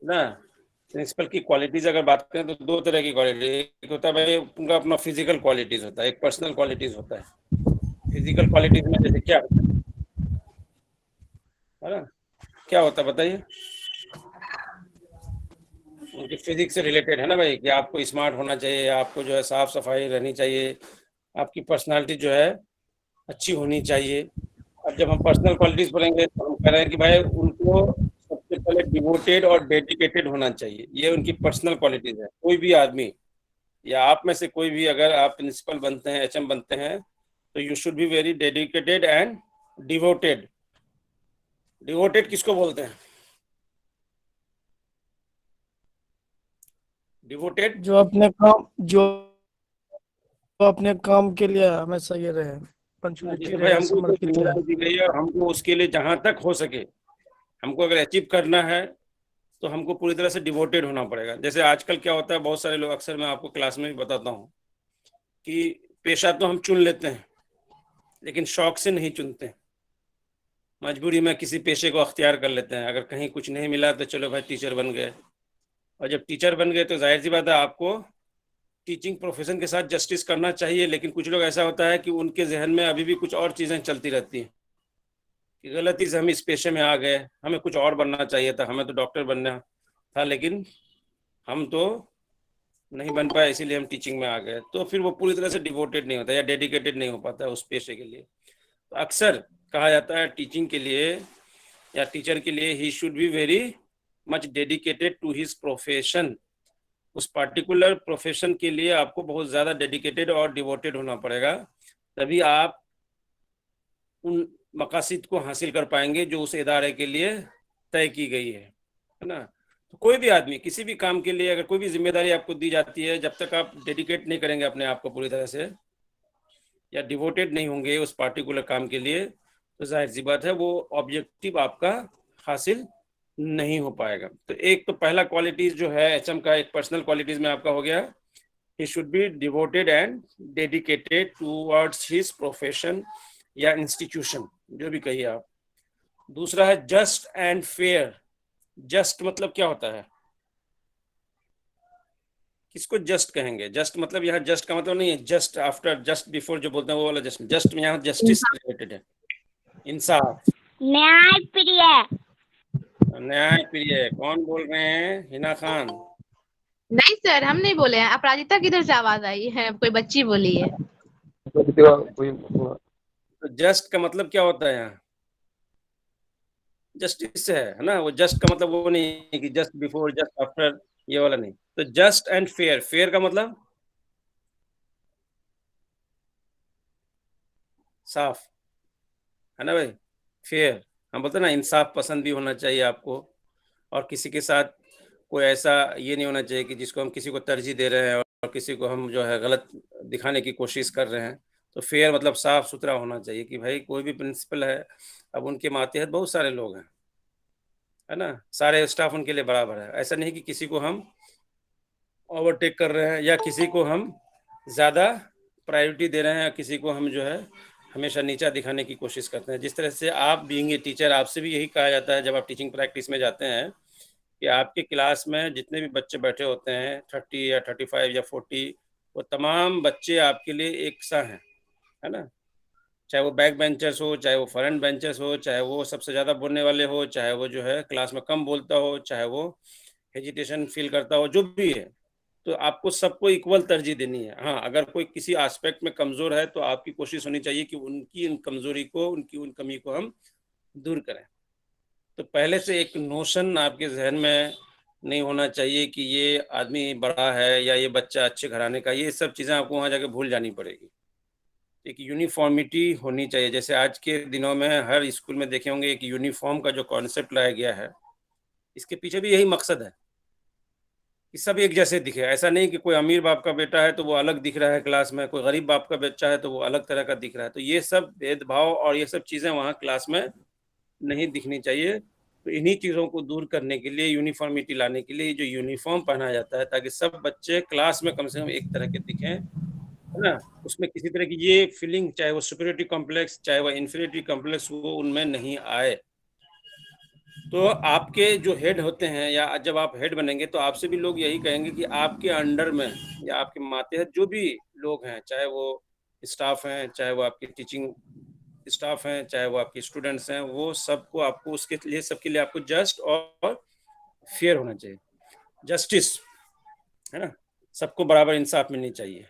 ना। प्रिंसिपल की क्वालिटीज अगर बात करें तो दो तरह की क्वालिटी, एक होता है भाई उनका अपना फिजिकल क्वालिटीज होता है, एक पर्सनल क्वालिटीज होता है। फिजिकल क्वालिटीज में जैसे क्या होता है ना, क्या होता है बताइए। उनके फिजिक्स से रिलेटेड है ना भाई, कि आपको स्मार्ट होना चाहिए, आपको जो है साफ सफाई रहनी चाहिए, आपकी पर्सनालिटी जो है अच्छी होनी चाहिए। अब जब हम पर्सनल क्वालिटीज बोलेंगे तो हम कह रहे हैं कि भाई उनको सबसे पहले डिवोटेड और डेडिकेटेड होना चाहिए, ये उनकी पर्सनल क्वालिटीज है। कोई भी आदमी या आप में से कोई भी अगर आप प्रिंसिपल बनते हैं, एचएम बनते हैं, तो you should be very dedicated and devoted. Devoted किसको बोलते हैं? डिवोटेड जो अपने काम के लिए हमेशा ये रहे, पंचुअलिटी जैसे भाई रहे, हमको कोई समर्पित जिम्मेदारी दी रहे। गई है और हमको उसके लिए जहां तक हो सके, हमको अगर अचीव करना है तो हमको पूरी तरह से डिवोटेड होना पड़ेगा। जैसे आजकल क्या होता है, बहुत सारे लोग, अक्सर मैं आपको क्लास में भी बताता हूँ कि पेशा तो हम चुन लेते हैं लेकिन शौक से नहीं चुनते, मजबूरी में किसी पेशे को अख्तियार कर लेते हैं। अगर कहीं कुछ नहीं मिला तो चलो भाई टीचर बन गए, और जब टीचर बन गए तो जाहिर सी बात है आपको टीचिंग प्रोफेशन के साथ जस्टिस करना चाहिए। लेकिन कुछ लोग ऐसा होता है कि उनके जहन में अभी भी कुछ और चीज़ें चलती रहती हैं कि गलती से हम इस पेशे में आ गए, हमें कुछ और बनना चाहिए था, हमें तो डॉक्टर बनना था लेकिन हम तो नहीं बन पाए, इसीलिए हम टीचिंग में आ गए। तो फिर वो पूरी तरह से डिवोटेड नहीं होता या डेडिकेटेड नहीं हो पाता है उस पेशे के लिए। तो अक्सर कहा जाता है टीचिंग के लिए या टीचर के लिए, he should be very much dedicated to his profession. उस पार्टिकुलर प्रोफेशन के लिए आपको बहुत ज़्यादा डेडिकेटेड और डिवोटेड होना पड़ेगा, तभी आप उन मकासद को हासिल कर पाएंगे जो उस इदारे के लिए तय की गई है ना। तो कोई भी आदमी किसी भी काम के लिए, अगर कोई भी जिम्मेदारी आपको दी जाती है, जब तक आप डेडिकेट नहीं करेंगे अपने आप को पूरी तरह से या डिवोटेड नहीं होंगे उस पार्टिकुलर काम के लिए, तो जाहिर सी बात है वो ऑब्जेक्टिव आपका हासिल नहीं हो पाएगा। तो एक तो पहला क्वालिटीज जो है एचएम का, एक पर्सनल क्वालिटीज में आपका हो गया, ही should B devoted and dedicated towards his profession या इंस्टीट्यूशन, जो भी कहिए आप। दूसरा है जस्ट एंड फेयर। जस्ट मतलब क्या होता है, किसको जस्ट कहेंगे? जस्ट मतलब यहाँ जस्ट का मतलब नहीं है जस्ट आफ्टर, जस्ट बिफोर जो बोलते हैं वो वाला जस्ट, जस्ट में यहाँ जस्टिस से रिलेटेड है, इंसाफ, न्याय प्रिय। न्याय प्रिय। कौन बोल रहे हैं? हिना खान। नहीं सर, हम नहीं बोले हैं। अपराजिता किधर से आवाज आई है? कोई बच्ची बोली है। तो जस्ट का मतलब क्या होता है यहाँ? जस्टिस है ना। वो जस्ट का मतलब वो नहीं है कि जस्ट बिफोर, जस्ट आफ्टर, ये वाला नहीं। तो जस्ट एंड फेयर, फेयर का मतलब साफ, है ना भाई। फेयर, हम बोलते हैं ना इंसाफ पसंद भी होना चाहिए आपको, और किसी के साथ कोई ऐसा ये नहीं होना चाहिए कि जिसको हम किसी को तरजीह दे रहे हैं और किसी को हम जो है गलत दिखाने की कोशिश कर रहे हैं। तो फेयर मतलब साफ सुथरा होना चाहिए कि भाई कोई भी प्रिंसिपल है, अब उनके मातहत बहुत सारे लोग हैं, है ना, सारे स्टाफ उनके लिए बराबर है। ऐसा नहीं कि किसी को हम ओवरटेक कर रहे हैं या किसी को हम ज़्यादा प्रायोरिटी दे रहे हैं या किसी को हम जो है हमेशा नीचा दिखाने की कोशिश करते हैं। जिस तरह से आप बीइंग ए टीचर, आपसे भी यही कहा जाता है जब आप टीचिंग प्रैक्टिस में जाते हैं कि आपके क्लास में जितने भी बच्चे बैठे होते हैं, 30 या 35 या 40, वो तमाम बच्चे आपके लिए एक सा हैं, है ना। चाहे वो बैक बेंचर्स हो, चाहे वो फ्रंट बेंचर्स हो, चाहे वो सबसे ज़्यादा बोलने वाले हो, चाहे वो जो है क्लास में कम बोलता हो, चाहे वो हेजिटेशन फील करता हो, जो भी है। तो आपको सबको इक्वल तरजीह देनी है। हाँ, अगर कोई किसी एस्पेक्ट में कमज़ोर है तो आपकी कोशिश होनी चाहिए कि उनकी इन कमज़ोरी को, उनकी उन कमी को हम दूर करें। तो पहले से एक नोशन आपके जहन में नहीं होना चाहिए कि ये आदमी बड़ा है या ये बच्चा अच्छे घराने का, ये सब चीज़ें आपको वहाँ जाके भूल जानी पड़ेगी। एक यूनिफॉर्मिटी होनी चाहिए। जैसे आज के दिनों में हर स्कूल में देखे होंगे एक यूनिफॉर्म का जो कॉन्सेप्ट लाया गया है, इसके पीछे भी यही मकसद है कि सब एक जैसे दिखे। ऐसा नहीं कि कोई अमीर बाप का बेटा है तो वो अलग दिख रहा है क्लास में, कोई गरीब बाप का बच्चा है तो वो अलग तरह का दिख रहा है। तो ये सब भेदभाव और ये सब चीज़ें वहाँ क्लास में नहीं दिखनी चाहिए। तो इन्हीं चीज़ों को दूर करने के लिए, यूनिफॉर्मिटी लाने के लिए जो यूनिफॉर्म पहना जाता है, ताकि सब बच्चे क्लास में कम से कम एक तरह के दिखें, है ना। उसमें किसी तरह की ये फीलिंग, चाहे वो सुपीरियरिटी कॉम्प्लेक्स चाहे वो इन्फीरियरिटी कॉम्प्लेक्स, वो उनमें नहीं आए। तो आपके जो हेड होते हैं या जब आप हेड बनेंगे तो आपसे भी लोग यही कहेंगे कि आपके अंडर में या आपके मातहत जो भी लोग हैं, चाहे वो स्टाफ हैं, चाहे वो आपकी टीचिंग स्टाफ हैं, चाहे वो आपके स्टूडेंट्स हैं, वो सबको आपको उसके लिए सबके लिए आपको जस्ट और फेयर होना चाहिए। जस्टिस, है ना? सबको बराबर इंसाफ मिलनी चाहिए।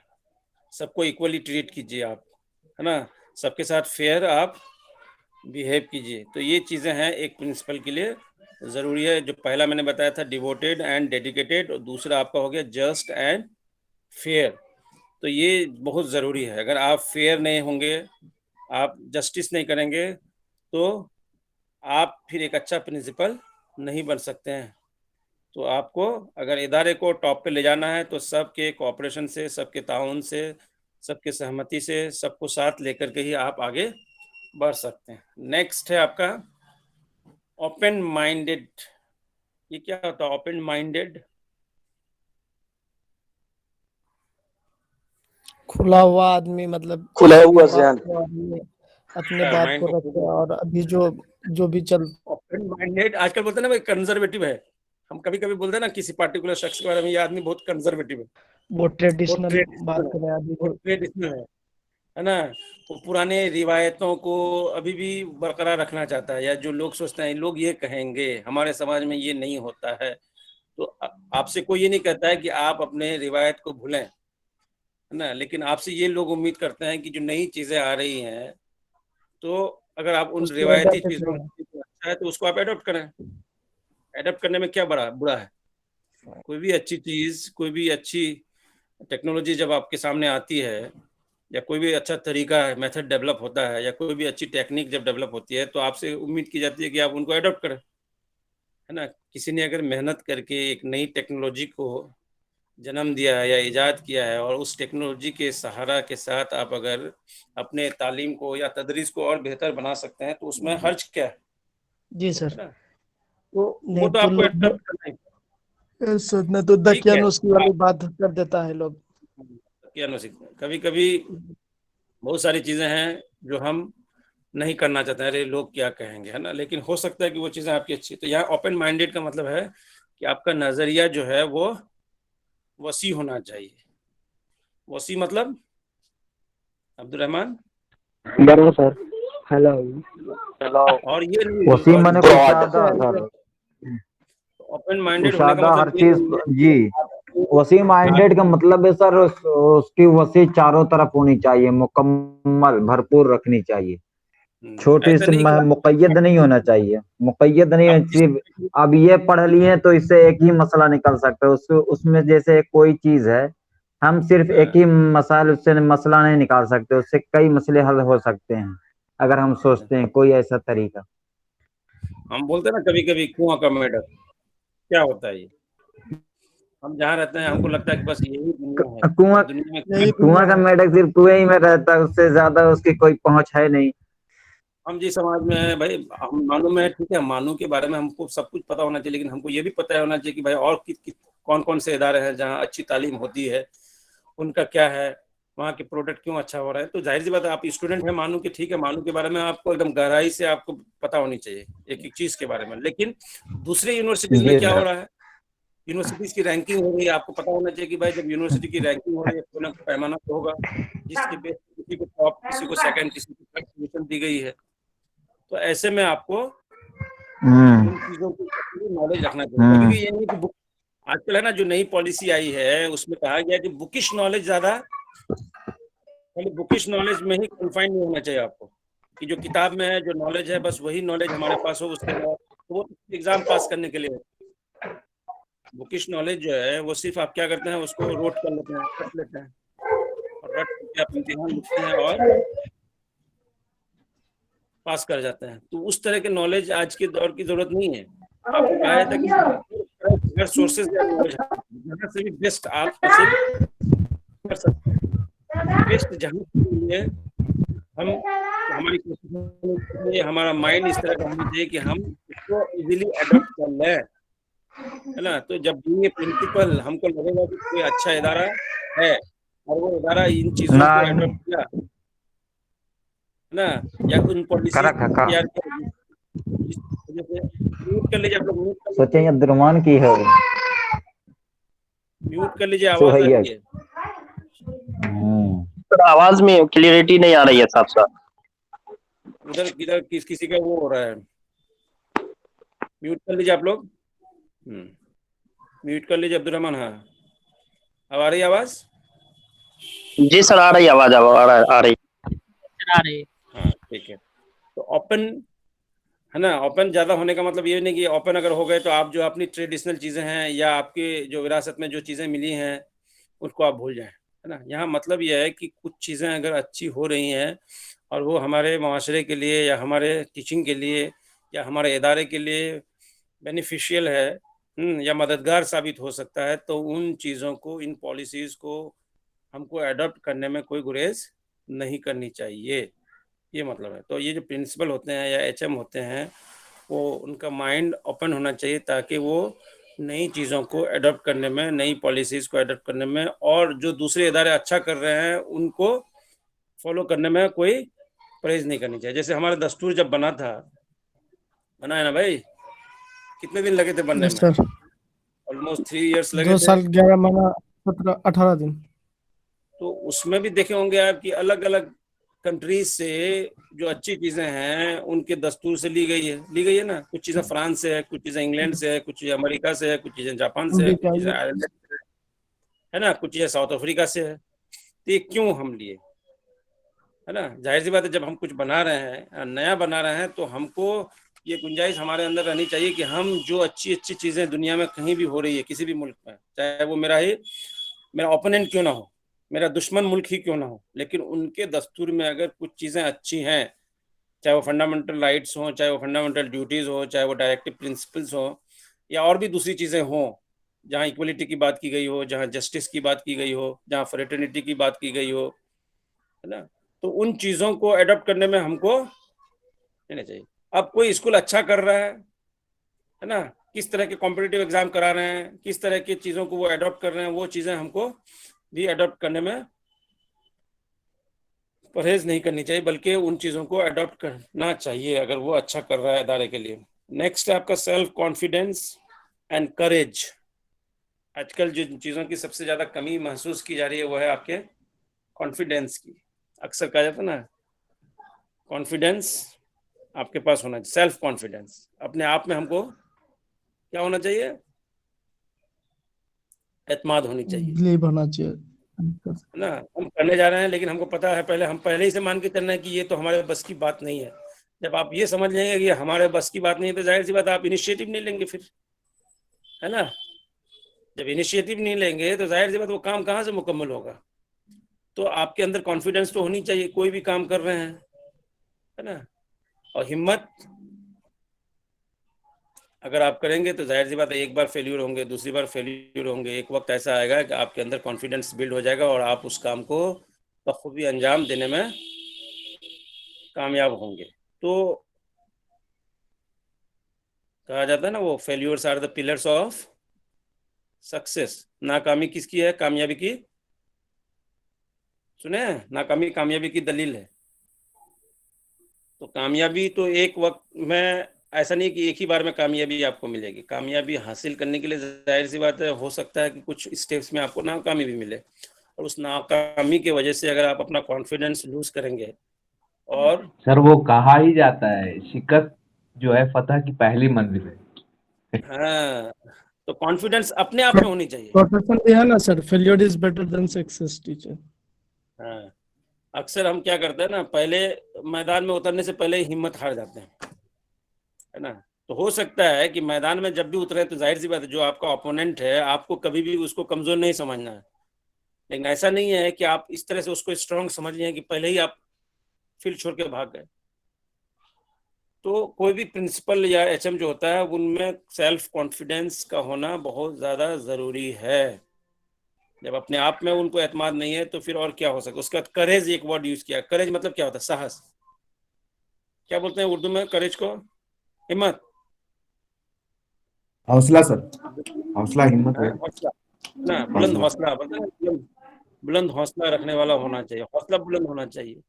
सबको इक्वली ट्रीट कीजिए आप, है ना? सबके साथ फेयर आप बिहेव कीजिए। तो ये चीज़ें हैं एक प्रिंसिपल के लिए ज़रूरी है। जो पहला मैंने बताया था डिवोटेड एंड डेडिकेटेड, और दूसरा आपका हो गया जस्ट एंड फेयर। तो ये बहुत ज़रूरी है। अगर आप फेयर नहीं होंगे, आप जस्टिस नहीं करेंगे, तो आप फिर एक अच्छा प्रिंसिपल नहीं बन सकते हैं। तो आपको अगर इदारे को टॉप पे ले जाना है तो सबके कोऑपरेशन से, सबके ताउन से, सबके सहमति से, सबको साथ लेकर के ही आप आगे बढ़ सकते हैं। नेक्स्ट है आपका ओपन माइंडेड। ये क्या होता है ओपन माइंडेड? खुला हुआ आदमी, मतलब खुला अपने हुआ बात जहन। को आदमी अपने बात माइंड को को रखे, और अभी जो भी चल ओपन माइंडेड आजकल बोलते हैं ना भाई कंजर्वेटिव है। हम कभी कभी बोलते हैं ना किसी पार्टिकुलर शख्स के बारे में, ये आदमी बहुत कंजर्वेटिव है, वो ट्रेडिशनल बात ट्रेडिशनल है, करें अभी वो जो। ट्रेडिशनल है ना? वो पुराने रिवायतों को अभी भी बरकरार रखना चाहता है, या जो लोग सोचते हैं लोग ये कहेंगे हमारे समाज में ये नहीं होता है। तो आपसे कोई ये नहीं कहता है कि आप अपने रिवायत को भूलें, है ना? लेकिन आपसे ये लोग उम्मीद करते हैं कि जो नई चीजें आ रही हैं, तो अगर आप उन उसको रिवायती अडॉप्ट चीजों करें। में अच्छा है तो उसको आप एडॉप्ट करें। एडॉप्ट करने में क्या बड़ा बुरा है? कोई भी अच्छी चीज, कोई भी अच्छी टेक्नोलॉजी जब आपके सामने आती है, या कोई भी अच्छा तरीका है, मेथड डेवलप होता है, या कोई भी अच्छी टेक्निक जब डेवलप होती है, तो आपसे उम्मीद की जाती है कि आप उनको एडॉप्ट करें, है ना? किसी ने अगर मेहनत करके एक नई टेक्नोलॉजी को जन्म दिया है या इजाद किया है, और उस टेक्नोलॉजी के सहारा के साथ आप अगर अपने तालीम को या तदरीस को और बेहतर बना सकते हैं, तो उसमें हर्ज क्या जी है सर। ना? तो वो नहीं तो तो आपको लोग एडॉप्ट करना ही सोचना तो ठीक है। दकियानुसी वाली बात कर देता है लोग। क्या कभी कभी बहुत सारी चीजें हैं जो हम नहीं करना चाहते हैं, अरे लोग क्या कहेंगे, है ना? लेकिन हो सकता है कि वो चीजें आपकी अच्छी। तो यहाँ ओपन माइंडेड का मतलब है कि आपका नजरिया जो है वो वसी होना चाहिए। वसी मतलब अब्दुल रहमान, बराबर सर। Hello hello. और ये वसीम नहीं, माने ब्रॉड। कुशादा सर, ओपन माइंडेड होने का कुशादा हर मतलब ये चीज। नहीं है जी, कि वसीम माइंडेड का आप मतलब है सर उसकी वसी चारों तरफ होनी चाहिए, मुकम्मल भरपूर रखनी चाहिए। छोटी ऐसा सी नहीं कि मुकैयद नहीं होना चाहिए, मुकैयद नहीं आप है सिर्फ अब ये पढ़ लिए तो इससे एक ही मसला निकल सकता है। उसमें जैसे कोई चीज है, हम सिर्फ एक ही मसाल उससे मसला नहीं निकाल सकते, उससे कई मसले हल हो सकते हैं अगर हम सोचते हैं कोई ऐसा तरीका। हम बोलते हैं ना कभी कभी कुआं का मेढक, क्या होता है ये? हम जहाँ रहते हैं हमको लगता है कि बस यही दुनिया है, कुआं और दुनिया में यही कुआं दुनिया का है। मेढक सिर्फ कुएं ही में रहता है, उससे ज्यादा उसकी कोई पहुंच है नहीं। हम जिस समाज में है भाई, हम मानू में है, ठीक है, मानू के बारे में हमको सब कुछ पता होना चाहिए, लेकिन हमको ये भी पता होना चाहिए कि भाई और कौन कौन से इदारे हैं जहाँ अच्छी तालीम होती है, उनका क्या है, वहाँ के प्रोडक्ट क्यों अच्छा हो रहा है। तो जाहिर सी बात है, आप स्टूडेंट हैं मानू के, ठीक है, मानू के बारे में आपको एकदम गहराई से आपको पता होनी चाहिए एक एक चीज के बारे में। लेकिन दूसरे यूनिवर्सिटीज में जी क्या हो सर। रहा है, यूनिवर्सिटीज की रैंकिंग हो रही है, आपको पता होना चाहिए कि भाई जब यूनिवर्सिटी की रैंकिंग हो रही है, कोई ना कोई पैमाना तो होगा जिसके बेस पे किसी को टॉप, किसी को सेकंड, किसी को थर्ड पोजीशन दी गई है। तो ऐसे में आपको उन चीजों की नॉलेज रखना चाहिए। कभी भी ये नहीं कि बुक, आजकल है ना जो नई पॉलिसी आई है उसमें कहा गया कि बुकिश नॉलेज ज्यादा, खाली बुकिश नॉलेज में ही कन्फाइंड नहीं होना चाहिए आपको, कि जो किताब में है जो नॉलेज है बस वही नॉलेज हमारे पास हो, उसके अलावा तो वो एग्जाम पास करने के लिए। बुकिश नॉलेज जो है वो सिर्फ आप क्या करते हैं, उसको रोट कर लेते हैं, रट लेते हैं, और रट करके आप इम्तिहान लिखते हैं और पास कर जाते हैं। तो उस तरह के नॉलेज आज के दौर की जरूरत नहीं है। आपको कहा जाता है कि अगर सोर्सेज नॉलेज जहाँ से भी बेस्ट आप हासिल कर सकते हैं, बेस्ट जहाँ के लिए हम, हमारी कोशिश होनी चाहिए, हमारा माइंड इस तरह का होना चाहिए कि हम इसको इजीली अडॉप्ट कर लें, है ना? तो जब भी ये प्रिंसिपल हमको लगेगा कि कोई अच्छा इदारा है और वो इदारा इन चीजों को नहीं, अडॉप्ट किया, है ना, या उन पॉलिसीज करेक्ट है को का। तैयार किया जिस जैसे म्यूट कर लीजिए आप लोग, सोचे अब्दुलरहमान की है म्यूट कर लीजिए, आवाज आ सुहैया। रही है। सर आवाज में क्लियरिटी नहीं आ रही है साफ साफ। उधर किधर किसी का वो हो रहा है, म्यूट कर लीजिए आप लोग। म्यूट कर लीजिए अब्दुलरहमान। हाँ, अब आ रही है आवाज? जी सर आ रही आवाज, आ रही। हाँ ठीक है। तो ओपन है ना, ओपन ज्यादा होने का मतलब ये नहीं कि ओपन अगर हो गए तो आप जो अपनी ट्रेडिशनल चीजें हैं या आपके जो विरासत में जो चीजें मिली हैं उसको आप भूल जाएं, है ना। यहाँ मतलब यह है कि कुछ चीजें अगर अच्छी हो रही हैं और वो हमारे माशरे के लिए या हमारे टीचिंग के लिए या हमारे इदारे के लिए बेनिफिशियल है, या मददगार साबित हो सकता है, तो उन चीज़ों को, इन पॉलिसीज़ को हमको अडॉप्ट करने में कोई गुरेज नहीं करनी चाहिए, ये मतलब है। तो ये जो प्रिंसिपल होते हैं या एचएम होते हैं, वो उनका माइंड ओपन होना चाहिए ताकि वो नई चीज़ों को अडॉप्ट करने में, नई पॉलिसीज़ को अडॉप्ट करने में, और जो दूसरे इदारे अच्छा कर रहे हैं उनको फॉलो करने में कोई परहेज नहीं करनी चाहिए। जैसे हमारा दस्तूर जब बना है ना भाई, कितने दिन लगे थे बनने यस में? सर, ऑलमोस्ट 3 इयर्स लगे 2 थे। साल 11 महीना 17-18 दिन। तो उसमें भी देखे होंगे आप कि अलग अलग कंट्रीज से जो अच्छी चीजें हैं उनके दस्तूर से ली गई है ना। कुछ चीजें फ्रांस से है, कुछ चीजें इंग्लैंड से है, कुछ चीजें अमेरिका से है, कुछ चीजें जापान से है, कुछ अमेरिका चीजें आयरलैंड से है ना, कुछ चीजें साउथ अफ्रीका से है। तो ये क्यों हम लिए, है ना। जाहिर सी बात है, जब हम कुछ बना रहे हैं, नया बना रहे हैं, तो हमको ये गुंजाइश हमारे अंदर रहनी चाहिए कि हम जो अच्छी अच्छी चीजें दुनिया में कहीं भी हो रही है, किसी भी मुल्क में, चाहे वो मेरा ओपोनेंट क्यों ना हो, मेरा दुश्मन मुल्क ही क्यों ना हो, लेकिन उनके दस्तूर में अगर कुछ चीजें अच्छी हैं, चाहे वो फंडामेंटल राइट्स हो, चाहे वो फंडामेंटल ड्यूटीज हो, चाहे वो डायरेक्टिव प्रिंसिपल्स हो, या और भी दूसरी चीजें हों, जहाँ इक्वलिटी की बात की गई हो, जहाँ जस्टिस की बात की गई हो, जहाँ फ्रेटर्निटी की बात की गई हो, है ना, तो उन चीजों को अडॉप्ट करने में हमको लेना चाहिए। अब कोई स्कूल अच्छा कर रहा है ना, किस तरह के कॉम्पिटिटिव एग्जाम करा रहे हैं, किस तरह की चीजों को वो अडॉप्ट कर रहे हैं, वो चीजें हमको भी अडॉप्ट करने में परहेज नहीं करनी चाहिए, बल्कि उन चीजों को अडॉप्ट करना चाहिए अगर वो अच्छा कर रहा है इदारे के लिए। नेक्स्ट है आपका सेल्फ कॉन्फिडेंस एंड करेज। आजकल जिन चीजों की सबसे ज्यादा कमी महसूस की जा रही है वो है आपके कॉन्फिडेंस की। अक्सर कहा जाता है ना, कॉन्फिडेंस आपके पास होना चाहिए, सेल्फ कॉन्फिडेंस, अपने आप में हमको क्या होना चाहिए, एतमाद होनी चाहिए, बिलीव होना चाहिए। है ना। हम करने जा रहे हैं लेकिन हमको पता है, हम पहले ही से मान के चलना है कि ये तो हमारे बस की बात नहीं है। जब आप ये समझ लेंगे कि हमारे बस की बात नहीं है, तो जाहिर सी बात आप इनिशिएटिव नहीं लेंगे फिर, है ना। जब इनिशिएटिव नहीं लेंगे तो जाहिर सी बात वो काम कहाँ से मुकम्मल होगा। तो आपके अंदर कॉन्फिडेंस तो होनी चाहिए, कोई भी काम कर रहे हैं, है ना। और हिम्मत अगर आप करेंगे तो जाहिर सी बात है, एक बार फेल्यूर होंगे, दूसरी बार फेल्यूर होंगे, एक वक्त ऐसा आएगा कि आपके अंदर कॉन्फिडेंस बिल्ड हो जाएगा और आप उस काम को बखूबी अंजाम देने में कामयाब होंगे। तो कहा जाता है ना, वो failures are the pillars of success. नाकामी किसकी है? कामयाबी की। सुने, नाकामी कामयाबी की दलील है। तो कामयाबी तो एक वक्त में, ऐसा नहीं कि एक ही बार में कामयाबी आपको मिलेगी। कामयाबी हासिल करने के लिए जाहिर सी बात है, हो सकता है कि कुछ स्टेप्स में आपको नाकामी भी मिले, और उस नाकामी की वजह से अगर आप अपना कॉन्फिडेंस लूज करेंगे और सर वो कहा ही जाता है, शिकस्त जो है फतह की पहली मंजिल है। हाँ, तो कॉन्फिडेंस अपने आप में होनी चाहिए। प्रोटेक्शन भी है ना sir, failure is better than success teacher. हाँ, अक्सर हम क्या करते हैं ना, पहले मैदान में उतरने से पहले ही हिम्मत हार जाते हैं, है ना। तो हो सकता है कि मैदान में जब भी उतरे तो जाहिर सी बात है, जो आपका ओपोनेंट है आपको कभी भी उसको कमजोर नहीं समझना है, लेकिन ऐसा नहीं है कि आप इस तरह से उसको स्ट्रांग समझ लें कि पहले ही आप फील्ड छोड़ के भाग गए। तो कोई भी प्रिंसिपल या एचएम जो होता है, उनमें सेल्फ कॉन्फिडेंस का होना बहुत ज़्यादा ज़रूरी है। जब अपने आप में उनको एतमाद नहीं है तो फिर और क्या हो सकता। उसके बाद करेज, एक वर्ड यूज किया, करेज मतलब क्या होता है? साहस। क्या बोलते हैं उर्दू में करेज को? हिम्मत, हौसला सर, हौसला हिम्मत है। हौसला ना, बुलंद हौसला, बुलंद हौसला रखने वाला होना चाहिए, हौसला बुलंद होना चाहिए।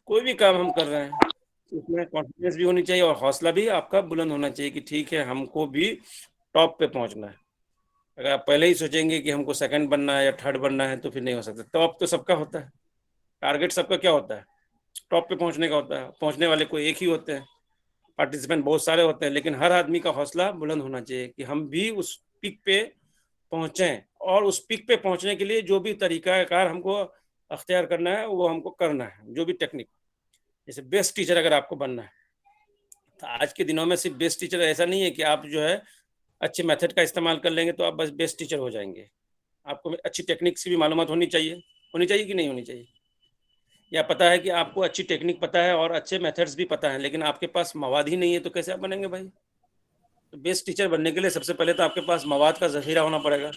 कोई भी काम हम कर रहे हैं उसमें कॉन्फिडेंस भी होनी चाहिए और हौसला भी आपका बुलंद होना चाहिए कि ठीक है, हमको भी टॉप पे पहुंचना है। अगर आप पहले ही सोचेंगे कि हमको सेकंड बनना है या थर्ड बनना है तो फिर नहीं हो सकता। टॉप तो सबका होता है, टारगेट सबका क्या होता है? टॉप पे पहुंचने का होता है। पहुंचने वाले कोई एक ही होते हैं, पार्टिसिपेंट बहुत सारे होते हैं, लेकिन हर आदमी का हौसला बुलंद होना चाहिए कि हम भी उस पिक पे पहुंचे। और उस पिक पे पहुंचने के लिए जो भी तरीकाकार हमको अख्तियार करना है वो हमको करना है, जो भी टेक्निक। जैसे बेस्ट टीचर अगर आपको बनना है तो आज के दिनों में सिर्फ बेस्ट टीचर ऐसा नहीं है कि आप जो है अच्छे मेथड का इस्तेमाल कर लेंगे तो आप बस बेस्ट टीचर हो जाएंगे। आपको अच्छी टेक्निक्स की भी मालूमात होनी चाहिए कि नहीं होनी चाहिए? या पता है कि आपको अच्छी टेक्निक पता है और अच्छे मेथड्स भी पता है, लेकिन आपके पास मवाद ही नहीं है, तो कैसे आप बनेंगे भाई? तो बेस्ट टीचर बनने के लिए सबसे पहले तो आपके पास मवाद का जखीरा होना पड़ेगा।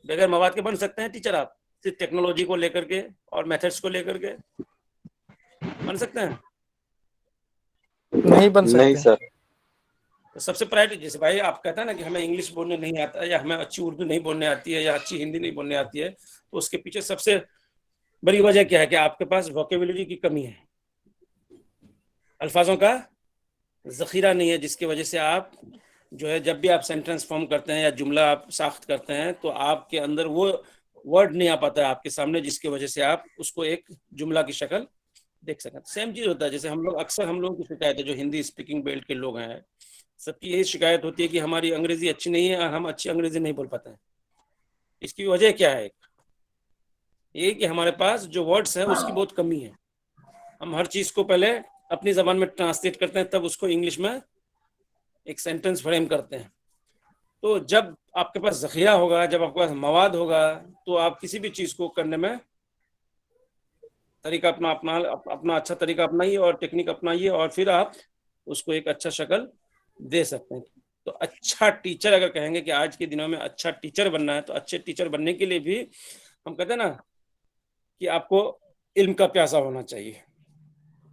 बगैर मवाद के बन सकते हैं टीचर आप? सिर्फ टेक्नोलॉजी को लेकर के और मेथड्स को लेकर के बन सकते हैं? नहीं बन नहीं सकते। सर। तो सबसे प्रायोरिटी, जैसे भाई आप कहते हैं ना कि हमें इंग्लिश बोलने नहीं आता है या हमें अच्छी उर्दू नहीं बोलने आती है या अच्छी हिंदी नहीं बोलने आती है, तो उसके पीछे सबसे बड़ी वजह क्या है? कि आपके पास वोकेबुलरी की कमी है, अल्फाजों का जखीरा नहीं है, जिसकी वजह से आप जो है जब भी आप सेंटेंस फॉर्म करते हैं या जुमला आप साख्त करते हैं तो आपके अंदर वो वर्ड नहीं आ पाता है आपके सामने, जिसकी वजह से आप उसको एक जुमला की शक्ल देख सकें। सेम चीज होता है, जैसे हम लोग अक्सर हम लोगों की शिकायत है, जो हिंदी स्पीकिंग बेल्ट के लोग हैं, सबकी यही शिकायत होती है कि हमारी अंग्रेजी अच्छी नहीं है और हम अच्छी अंग्रेजी नहीं बोल पाते हैं। इसकी वजह क्या है? ये कि हमारे पास जो वर्ड्स है उसकी बहुत कमी है। हम हर चीज को पहले अपनी जबान में ट्रांसलेट करते हैं, तब उसको इंग्लिश में एक सेंटेंस फ्रेम करते हैं। तो जब आपके पास जखीरा होगा, जब आपके पास मवाद होगा, तो आप किसी भी चीज को करने में तरीका अपना अच्छा तरीका अपनाइए और टेक्निक अपनाइए और फिर आप उसको एक अच्छा शक्ल दे सकते हैं। तो अच्छा टीचर अगर कहेंगे कि आज के दिनों में अच्छा टीचर बनना है, तो अच्छे टीचर बनने के लिए भी हम कहते हैं ना कि आपको इल्म का प्यासा होना चाहिए।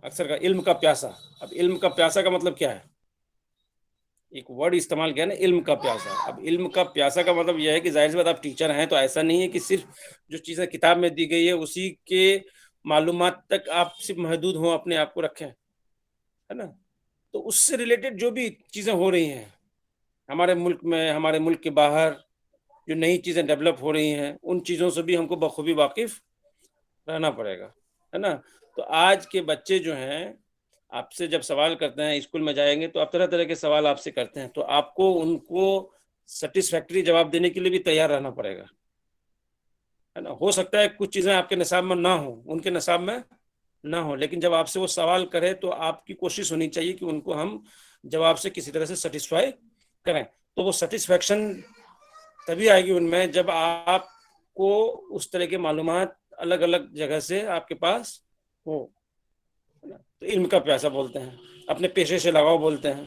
अक्सर का इल्म का प्यासा। अब इल्म का प्यासा का मतलब क्या है? एक वर्ड इस्तेमाल किया ना, इल्म का प्यासा। अब इल्म का प्यासा का मतलब यह है कि जाहिर सी बात आप टीचर हैं तो ऐसा नहीं है कि सिर्फ जो चीज़ें किताब में दी गई है उसी के मालूमात तक आप सिर्फ महदूद हों, अपने आप को रखें, है ना? तो उससे रिलेटेड जो भी चीज़ें हो रही हैं हमारे मुल्क में, हमारे मुल्क के बाहर जो नई चीज़ें डेवलप हो रही हैं, उन चीज़ों से भी हमको बखूबी वाकिफ रहना पड़ेगा, है ना? तो आज के बच्चे जो हैं आपसे जब सवाल करते हैं, स्कूल में जाएंगे तो आप तरह तरह के सवाल आपसे करते हैं, तो आपको उनको सेटिस्फैक्टरी जवाब देने के लिए भी तैयार रहना पड़ेगा, है ना? हो सकता है कुछ चीज़ें आपके निसाब में ना हो, उनके निसाब में ना हो, लेकिन जब आपसे वो सवाल करे तो आपकी कोशिश होनी चाहिए कि उनको हम जवाब से किसी तरह से सेटिस्फाई करें। तो वो सेटिस्फैक्शन तभी आएगी उनमें जब आपको उस तरह के मालूमात अलग अलग जगह से आपके पास हो। तो इल्म का प्यासा बोलते हैं, अपने पेशे से लगाव बोलते हैं,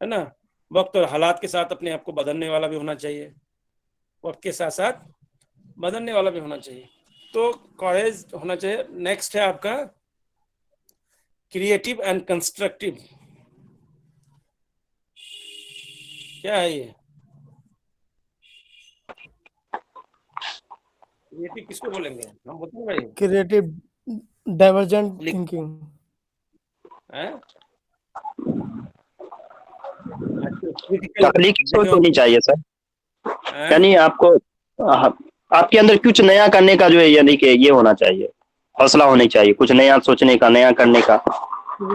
है ना? वक्त और हालात के साथ अपने आप को बदलने वाला भी होना चाहिए, वक्त के साथ साथ बदलने वाला भी होना चाहिए। तो कॉलेज होना चाहिए। नेक्स्ट है आपका क्रिएटिव एंड कंस्ट्रक्टिव। क्या है ये? क्रिएटिव किसको बोलेंगे? हम बोलते हैं भाई क्रिएटिव डाइवर्जेंट थिंकिंग है। तकलीफ सोच होनी चाहिए सर, यानी आपको आपके अंदर कुछ नया करने का जो है, यानी कि ये होना चाहिए, हौसला होनी चाहिए, कुछ नया सोचने का, नया करने का।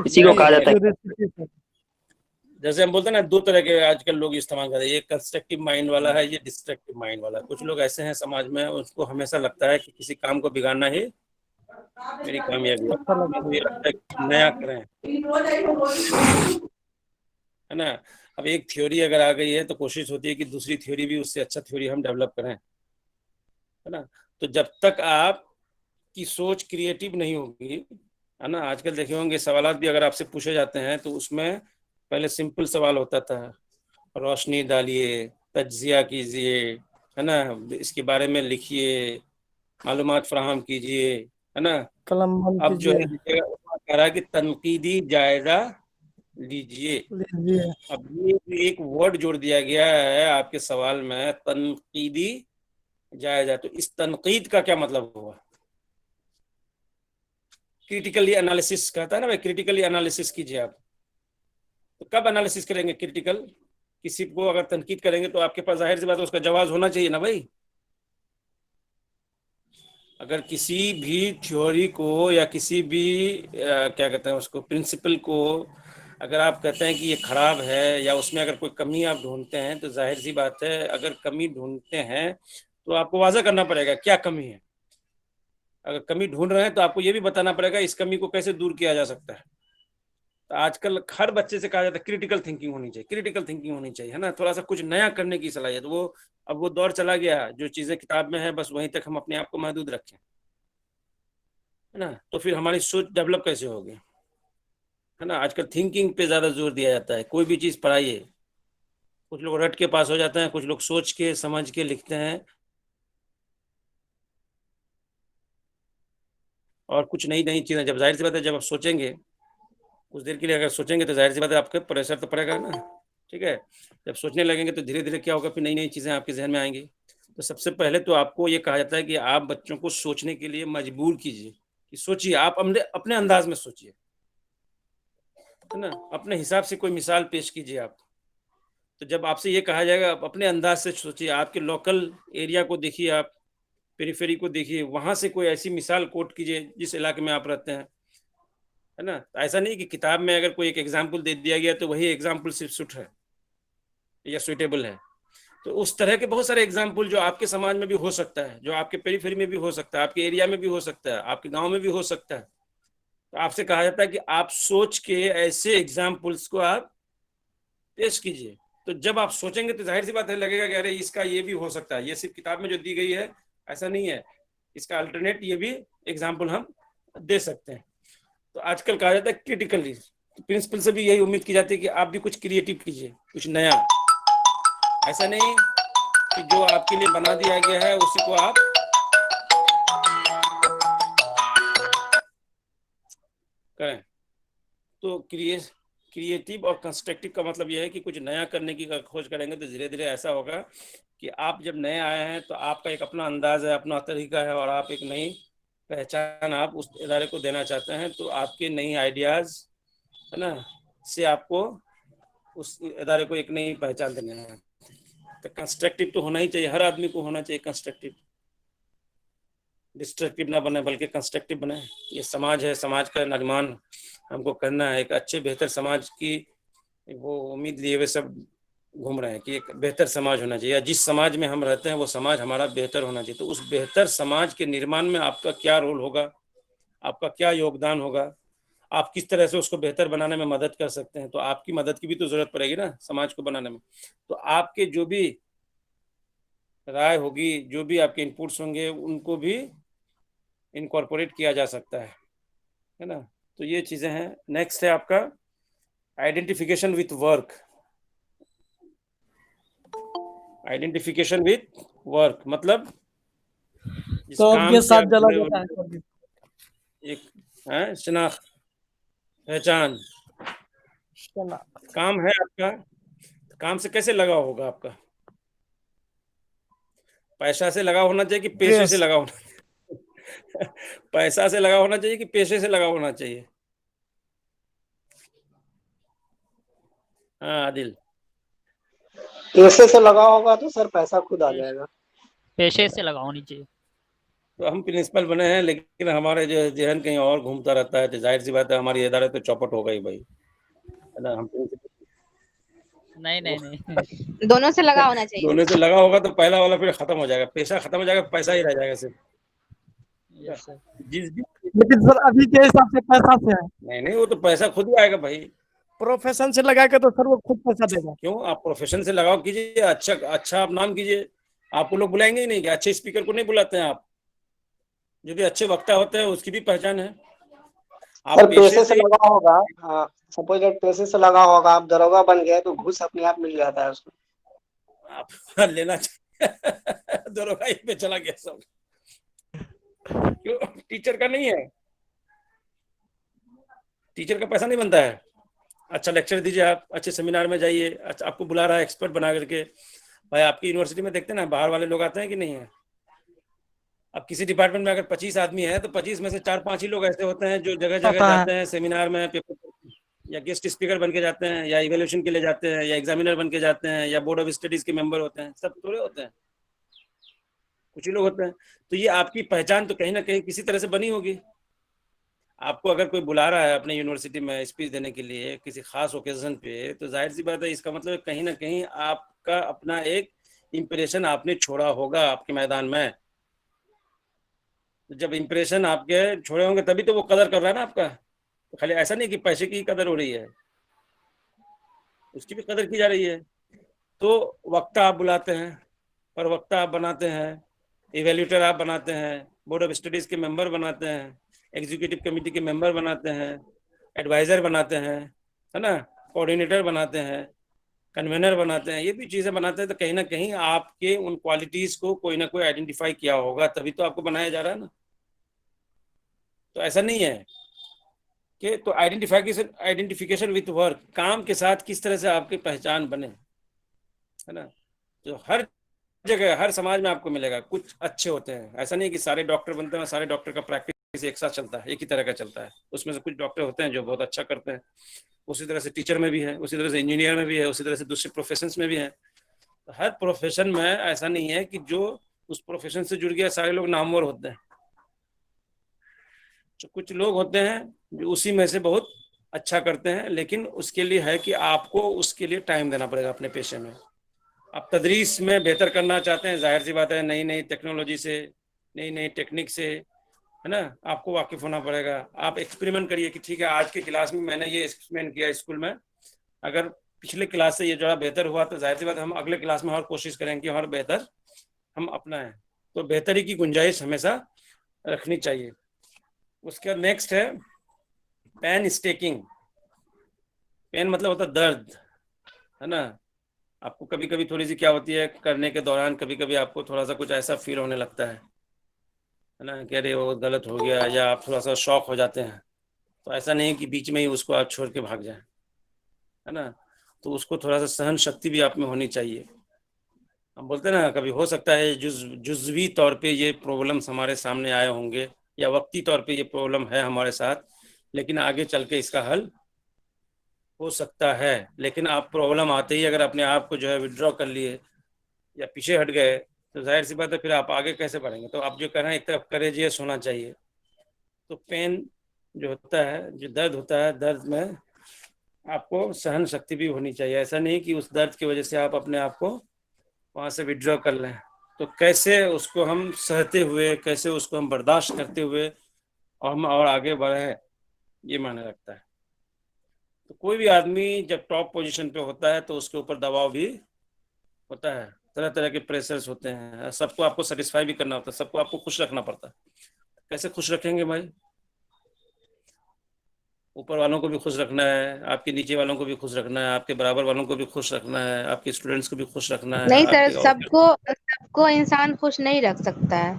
इसी को कहा जाता है। जैसे हम बोलते हैं ना, दो तरह के आजकल लोग इस्तेमाल कर रहे हैं, ये कंस्ट्रक्टिव माइंड वाला है, ये डिस्ट्रक्टिव माइंड वाला है। कुछ लोग ऐसे हैं समाज में, उसको हमेशा लगता है कि किसी काम को बिगाड़ना ही मेरी कामयाबी है, नया करें, है ना? अब एक थ्योरी अगर आ गई है तो कोशिश होती है कि दूसरी थ्योरी भी उससे अच्छा थ्योरी हम डेवलप करें, है ना? तो जब तक आप की सोच क्रिएटिव नहीं होगी, है ना? आजकल देखे होंगे सवालात भी अगर आपसे पूछे जाते हैं तो उसमें पहले सिंपल सवाल होता था, रोशनी डालिए, तज्जिया कीजिए, है ना? इसके बारे में लिखिए, मालूमात फराहम कीजिए, है ना? कलम अब जो है कह रहा है कि तनकीदी जायजा लीजिए। अब ये एक वर्ड जोड़ दिया गया है आपके सवाल में, तनकीदी जायजा। तो इस तनकीद का क्या मतलब हुआ? क्रिटिकली एनालिसिस कहता है ना भाई, क्रिटिकली एनालिसिस कीजिए आप। तो कब एनालिसिस करेंगे क्रिटिकल? किसी को अगर तनकीद करेंगे तो आपके पास जाहिर सी बात है उसका जवाब होना चाहिए ना भाई। अगर किसी भी थ्योरी को या किसी भी क्या कहते हैं उसको, प्रिंसिपल को अगर आप कहते हैं कि ये खराब है या उसमें अगर कोई कमी आप ढूंढते हैं, तो जाहिर सी बात है अगर कमी ढूंढते हैं तो आपको वाज़ा करना पड़ेगा क्या कमी है। अगर कमी ढूंढ रहे हैं तो आपको ये भी बताना पड़ेगा इस कमी को कैसे दूर किया जा सकता है। तो आजकल हर बच्चे से कहा जाता है क्रिटिकल थिंकिंग होनी चाहिए, क्रिटिकल थिंकिंग होनी चाहिए, है ना, थोड़ा सा कुछ नया करने की सलाहियत। वो अब वो दौर चला गया जो चीजें किताब में है बस वहीं तक हम अपने आप को महदूद रखें, है ना। तो फिर हमारी सोच डेवलप कैसे होगी, है ना। आजकल थिंकिंग पे ज्यादा जोर दिया जाता है। कोई भी चीज पढ़ाइए, कुछ लोग रट के पास हो जाते हैं, कुछ लोग सोच के समझ के लिखते हैं, और कुछ नई नई चीजें। जब जाहिर सी बात है जब आप सोचेंगे कुछ देर के लिए, अगर सोचेंगे तो जाहिर सी बात है आपके प्रेशर तो पड़ेगा ना, ठीक है। जब सोचने लगेंगे तो धीरे धीरे क्या होगा, फिर नई नई चीजें आपके जहन में आएंगी। तो सबसे पहले तो आपको ये कहा जाता है कि आप बच्चों को सोचने के लिए मजबूर कीजिए, कि सोचिए, आप अपने अपने अंदाज में सोचिए, है ना, अपने हिसाब से कोई मिसाल पेश कीजिए आप। तो जब आपसे ये कहा जाएगा आप अपने अंदाज से सोचिए, आपके लोकल एरिया को देखिए, आप पेरीफेरी को देखिए, वहां से कोई ऐसी मिसाल कोट कीजिए जिस इलाके में आप रहते हैं, है ना। ऐसा नहीं कि किताब में अगर कोई एक एग्जाम्पल दे दिया गया तो वही एग्जाम्पल सिर्फ सूट है या सुइटेबल है। तो उस तरह के बहुत सारे एग्जाम्पल जो आपके समाज में भी हो सकता है, जो आपके पेरीफेरी में भी हो सकता है, आपके एरिया में भी हो सकता है, आपके गांव में भी हो सकता है। तो आपसे कहा जाता है कि आप सोच के ऐसे एग्जाम्पल्स को आप पेश कीजिए। तो जब आप सोचेंगे तो जाहिर सी बात है लगेगा कि अरे इसका ये भी हो सकता है, ये सिर्फ किताब में जो दी गई है ऐसा नहीं है, इसका अल्टरनेट ये भी एग्जाम्पल हम दे सकते हैं। तो आजकल कहा जाता है क्रिटिकली, तो प्रिंसिपल से भी यही उम्मीद की जाती है कि आप भी कुछ क्रिएटिव कीजिए, कुछ नया। ऐसा नहीं कि जो आपके लिए बना दिया गया है उसी को आप करें। तो क्रिएटिव और कंस्ट्रक्टिव का मतलब यह है कि कुछ नया करने की खोज करेंगे तो धीरे धीरे ऐसा होगा कि आप जब नए आए हैं तो आपका एक अपना अंदाज है, अपना तरीका है, और आप एक नई पहचान आप उस इदारे को देना चाहते हैं। तो आपके नई आइडियाज, है ना, से आपको उस इदारे को एक नई पहचान देना है। तो कंस्ट्रक्टिव तो होना ही चाहिए, हर आदमी को होना चाहिए कंस्ट्रक्टिव, डिस्ट्रक्टिव ना बने बल्कि कंस्ट्रक्टिव बने। ये समाज है, समाज का निर्माण हमको करना है, एक अच्छे बेहतर समाज की वो उम्मीद लिए हुए सब घूम रहे हैं कि एक बेहतर समाज होना चाहिए, जिस समाज में हम रहते हैं वो समाज हमारा बेहतर होना चाहिए। तो उस बेहतर समाज के निर्माण में आपका क्या रोल होगा, आपका क्या योगदान होगा, आप किस तरह से उसको बेहतर बनाने में मदद कर सकते हैं। तो आपकी मदद की भी तो जरूरत पड़ेगी ना समाज को बनाने में। तो आपके जो भी राय होगी, जो भी आपके इनपुट्स होंगे, उनको भी इनकॉर्पोरेट किया जा सकता है ना। तो ये चीजें हैं। नेक्स्ट है आपका identification with work. Identification with work मतलब जिस तो काम आपके से साथ आप जला जुड़े जाता है हुए कभी? एक है शिनाख्त, पहचान, चला। काम है आपका। काम से कैसे लगाव होगा आपका? पैसा से लगाव होना चाहिए कि पेशे से ड्रेस। लगाव होना चाहिए? पैसा से लगाव होना चाहिए कि पेशे से लगाव होना चाहिए? हाँ आदिल। पैसे से लगा होगा तो सर पैसा खुद आ जाएगा। पेशे से लगा होनी चाहिए। तो हम प्रिंसिपल बने हैं लेकिन हमारे जो जहन कहीं और घूमता रहता है, तो जाहिर सी बात है हमारी इदारे तो चौपट हो गई भाई, है ना। हम नहीं नहीं नहीं दोनों से लगा होना चाहिए। दोनों से लगा होगा तो पहला वाला फिर खत्म हो जाएगा, पैसा खत्म हो जाएगा, पैसा ही रह जाएगा सिर्फ। Yes sir. जिस भी लेकिन सर अभी के हिसाब से पैसा से है, नहीं नहीं वो तो पैसा खुद ही आएगा भाई। प्रोफेशन से लगा के तो सर वो खुद पैसा देगा। क्यों? आप प्रोफेशन से लगाव कीजिए, अच्छा अच्छा आप नाम कीजिए, आपको लोग बुलाएंगे ही नहीं। कि अच्छे स्पीकर को नहीं बुलाते हैं आप, जो भी अच्छे वक्ता होते हैं उसकी भी पहचान है। आप सर पेशे पैसे से से लगा होगा, सपोज दैट पैसे से लगा होगा, आप दरोगा बन गए तो घूस अपने आप मिल जाता है उसको। आप लेना चाहिए। दरोगाई पे चला गया सब। क्यों? टीचर का नहीं है, टीचर का पैसा नहीं बनता है। अच्छा लेक्चर दीजिए, आप अच्छे सेमिनार में जाइए, अच्छा आपको बुला रहा है एक्सपर्ट बना करके। भाई आपकी यूनिवर्सिटी में देखते हैं ना बाहर वाले लोग आते हैं कि नहीं है? अब किसी डिपार्टमेंट में अगर 25 आदमी है तो 25 में से 4-5 ही लोग ऐसे होते हैं जो जगह जगह पता है। जाते हैं सेमिनार में, पेपर या गेस्ट स्पीकर बन के जाते हैं, या इवेल्यूशन के लिए जाते हैं, या एग्जामिनर बन के जाते हैं, या बोर्ड ऑफ स्टडीज के मेंबर होते हैं। सब थोड़े होते हैं, कुछ ही लोग होते हैं। तो ये आपकी पहचान तो कहीं ना कहीं किसी तरह से बनी होगी। आपको अगर कोई बुला रहा है अपने यूनिवर्सिटी में स्पीच देने के लिए किसी खास ओकेजन पे, तो जाहिर सी बात है इसका मतलब कहीं ना कहीं आपका अपना एक इम्प्रेशन आपने छोड़ा होगा आपके मैदान में। तो जब इम्प्रेशन आपके छोड़े होंगे तभी तो वो कदर कर रहा है ना आपका। तो खाली ऐसा नहीं कि पैसे की कदर हो रही है, उसकी भी कदर की जा रही है। तो वक्ता आप बुलाते हैं, प्रवक्ता आप बनाते हैं, इवेल्यूटर आप बनाते हैं, बोर्ड ऑफ स्टडीज के मेंबर बनाते हैं, एग्जीक्यूटिव कमेटी के मेंबर बनाते हैं, एडवाइजर बनाते हैं, है ना, कोऑर्डिनेटर बनाते हैं, कन्वेनर बनाते हैं, ये भी चीजें बनाते हैं। तो कहीं ना कहीं आपके उन क्वालिटीज को कोई ना कोई आइडेंटिफाई किया होगा, तभी तो आपको बनाया जा रहा है ना। तो ऐसा नहीं है कि तो आइडेंटिफिकेशन विथ वर्क, काम के साथ किस तरह से आपकी पहचान बने, है ना। तो हर जगह हर समाज में आपको मिलेगा। कुछ अच्छे होते हैं, ऐसा नहीं कि सारे डॉक्टर बनते हैं, सारे डॉक्टर का प्रैक्टिस एक साथ चलता है, एक ही तरह का चलता है। उसमें से कुछ डॉक्टर होते हैं जो बहुत अच्छा करते हैं, उसी तरह से टीचर में भी है, उसी तरह से इंजीनियर में भी है, उसी तरह से दूसरे प्रोफेशंस में भी है। तो हर प्रोफेशन में ऐसा नहीं है कि जो उस प्रोफेशन से जुड़ गया सारे लोग नामवर होते हैं। तो कुछ लोग होते हैं जो उसी में से बहुत अच्छा करते हैं, लेकिन उसके लिए है कि आपको उसके लिए टाइम देना पड़ेगा अपने पेशे में। आप तदरीस में बेहतर करना चाहते हैं, जाहिर सी बात है नई नई टेक्नोलॉजी से, नई नई टेक्निक से, है ना, आपको वाकिफ होना पड़ेगा। आप एक्सपेरिमेंट करिए कि ठीक है आज की क्लास में मैंने ये एक्सपेरिमेंट किया स्कूल में, अगर पिछले क्लास से ये जो बेहतर हुआ तो जाहिर सी बात है हम अगले क्लास में और कोशिश करेंगे और बेहतर हम अपनाएं। तो बेहतरी की गुंजाइश हमेशा रखनी चाहिए। उसके नेक्स्ट है पेन स्टेकिंग। पेन मतलब होता है दर्द, है ना। आपको कभी कभी थोड़ी सी क्या होती है करने के दौरान, कभी कभी आपको थोड़ा सा कुछ ऐसा फील होने लगता है ना कि अरे वो गलत हो गया, या आप थोड़ा सा शॉक हो जाते हैं। तो ऐसा नहीं कि बीच में ही उसको आप छोड़ के भाग जाए, है ना। तो उसको थोड़ा सा सहन शक्ति भी आप में होनी चाहिए। हम बोलते हैं ना कभी हो सकता है जुज़वी तौर पे ये प्रॉब्लम्स हमारे सामने आए होंगे, या वक्ती तौर पे ये प्रॉब्लम है हमारे साथ, लेकिन आगे चल के इसका हल हो सकता है। लेकिन आप प्रॉब्लम आते ही अगर अपने आप को जो है विड्रॉ कर लिए या पीछे हट गए, तो जाहिर सी बात है फिर आप आगे कैसे बढ़ेंगे। तो आप जो कर रहे हैं एक तरफ करेजियस होना चाहिए। तो पेन जो होता है, जो दर्द होता है, दर्द में आपको सहन शक्ति भी होनी चाहिए। ऐसा नहीं कि उस दर्द की वजह से आप अपने आप को वहाँ से विड्रॉ कर लें। तो कैसे उसको हम सहते हुए, कैसे उसको हम बर्दाश्त करते हुए और हम और आगे बढ़े, ये मायने रखता है। तो कोई भी आदमी जब टॉप पोजीशन पे होता है तो उसके ऊपर दबाव भी होता है, तरह तरह के प्रेशर्स होते हैं, सबको आपको सेटिस्फाई भी करना होता है, सबको आपको खुश रखना पड़ता है। कैसे खुश रखेंगे भाई? ऊपर वालों को भी खुश रखना है, आपके नीचे वालों को भी खुश रखना है, आपके बराबर वालों को भी खुश रखना है, आपके स्टूडेंट्स को भी खुश रखना है। नहीं सर, सबको इंसान खुश नहीं रख सकता है।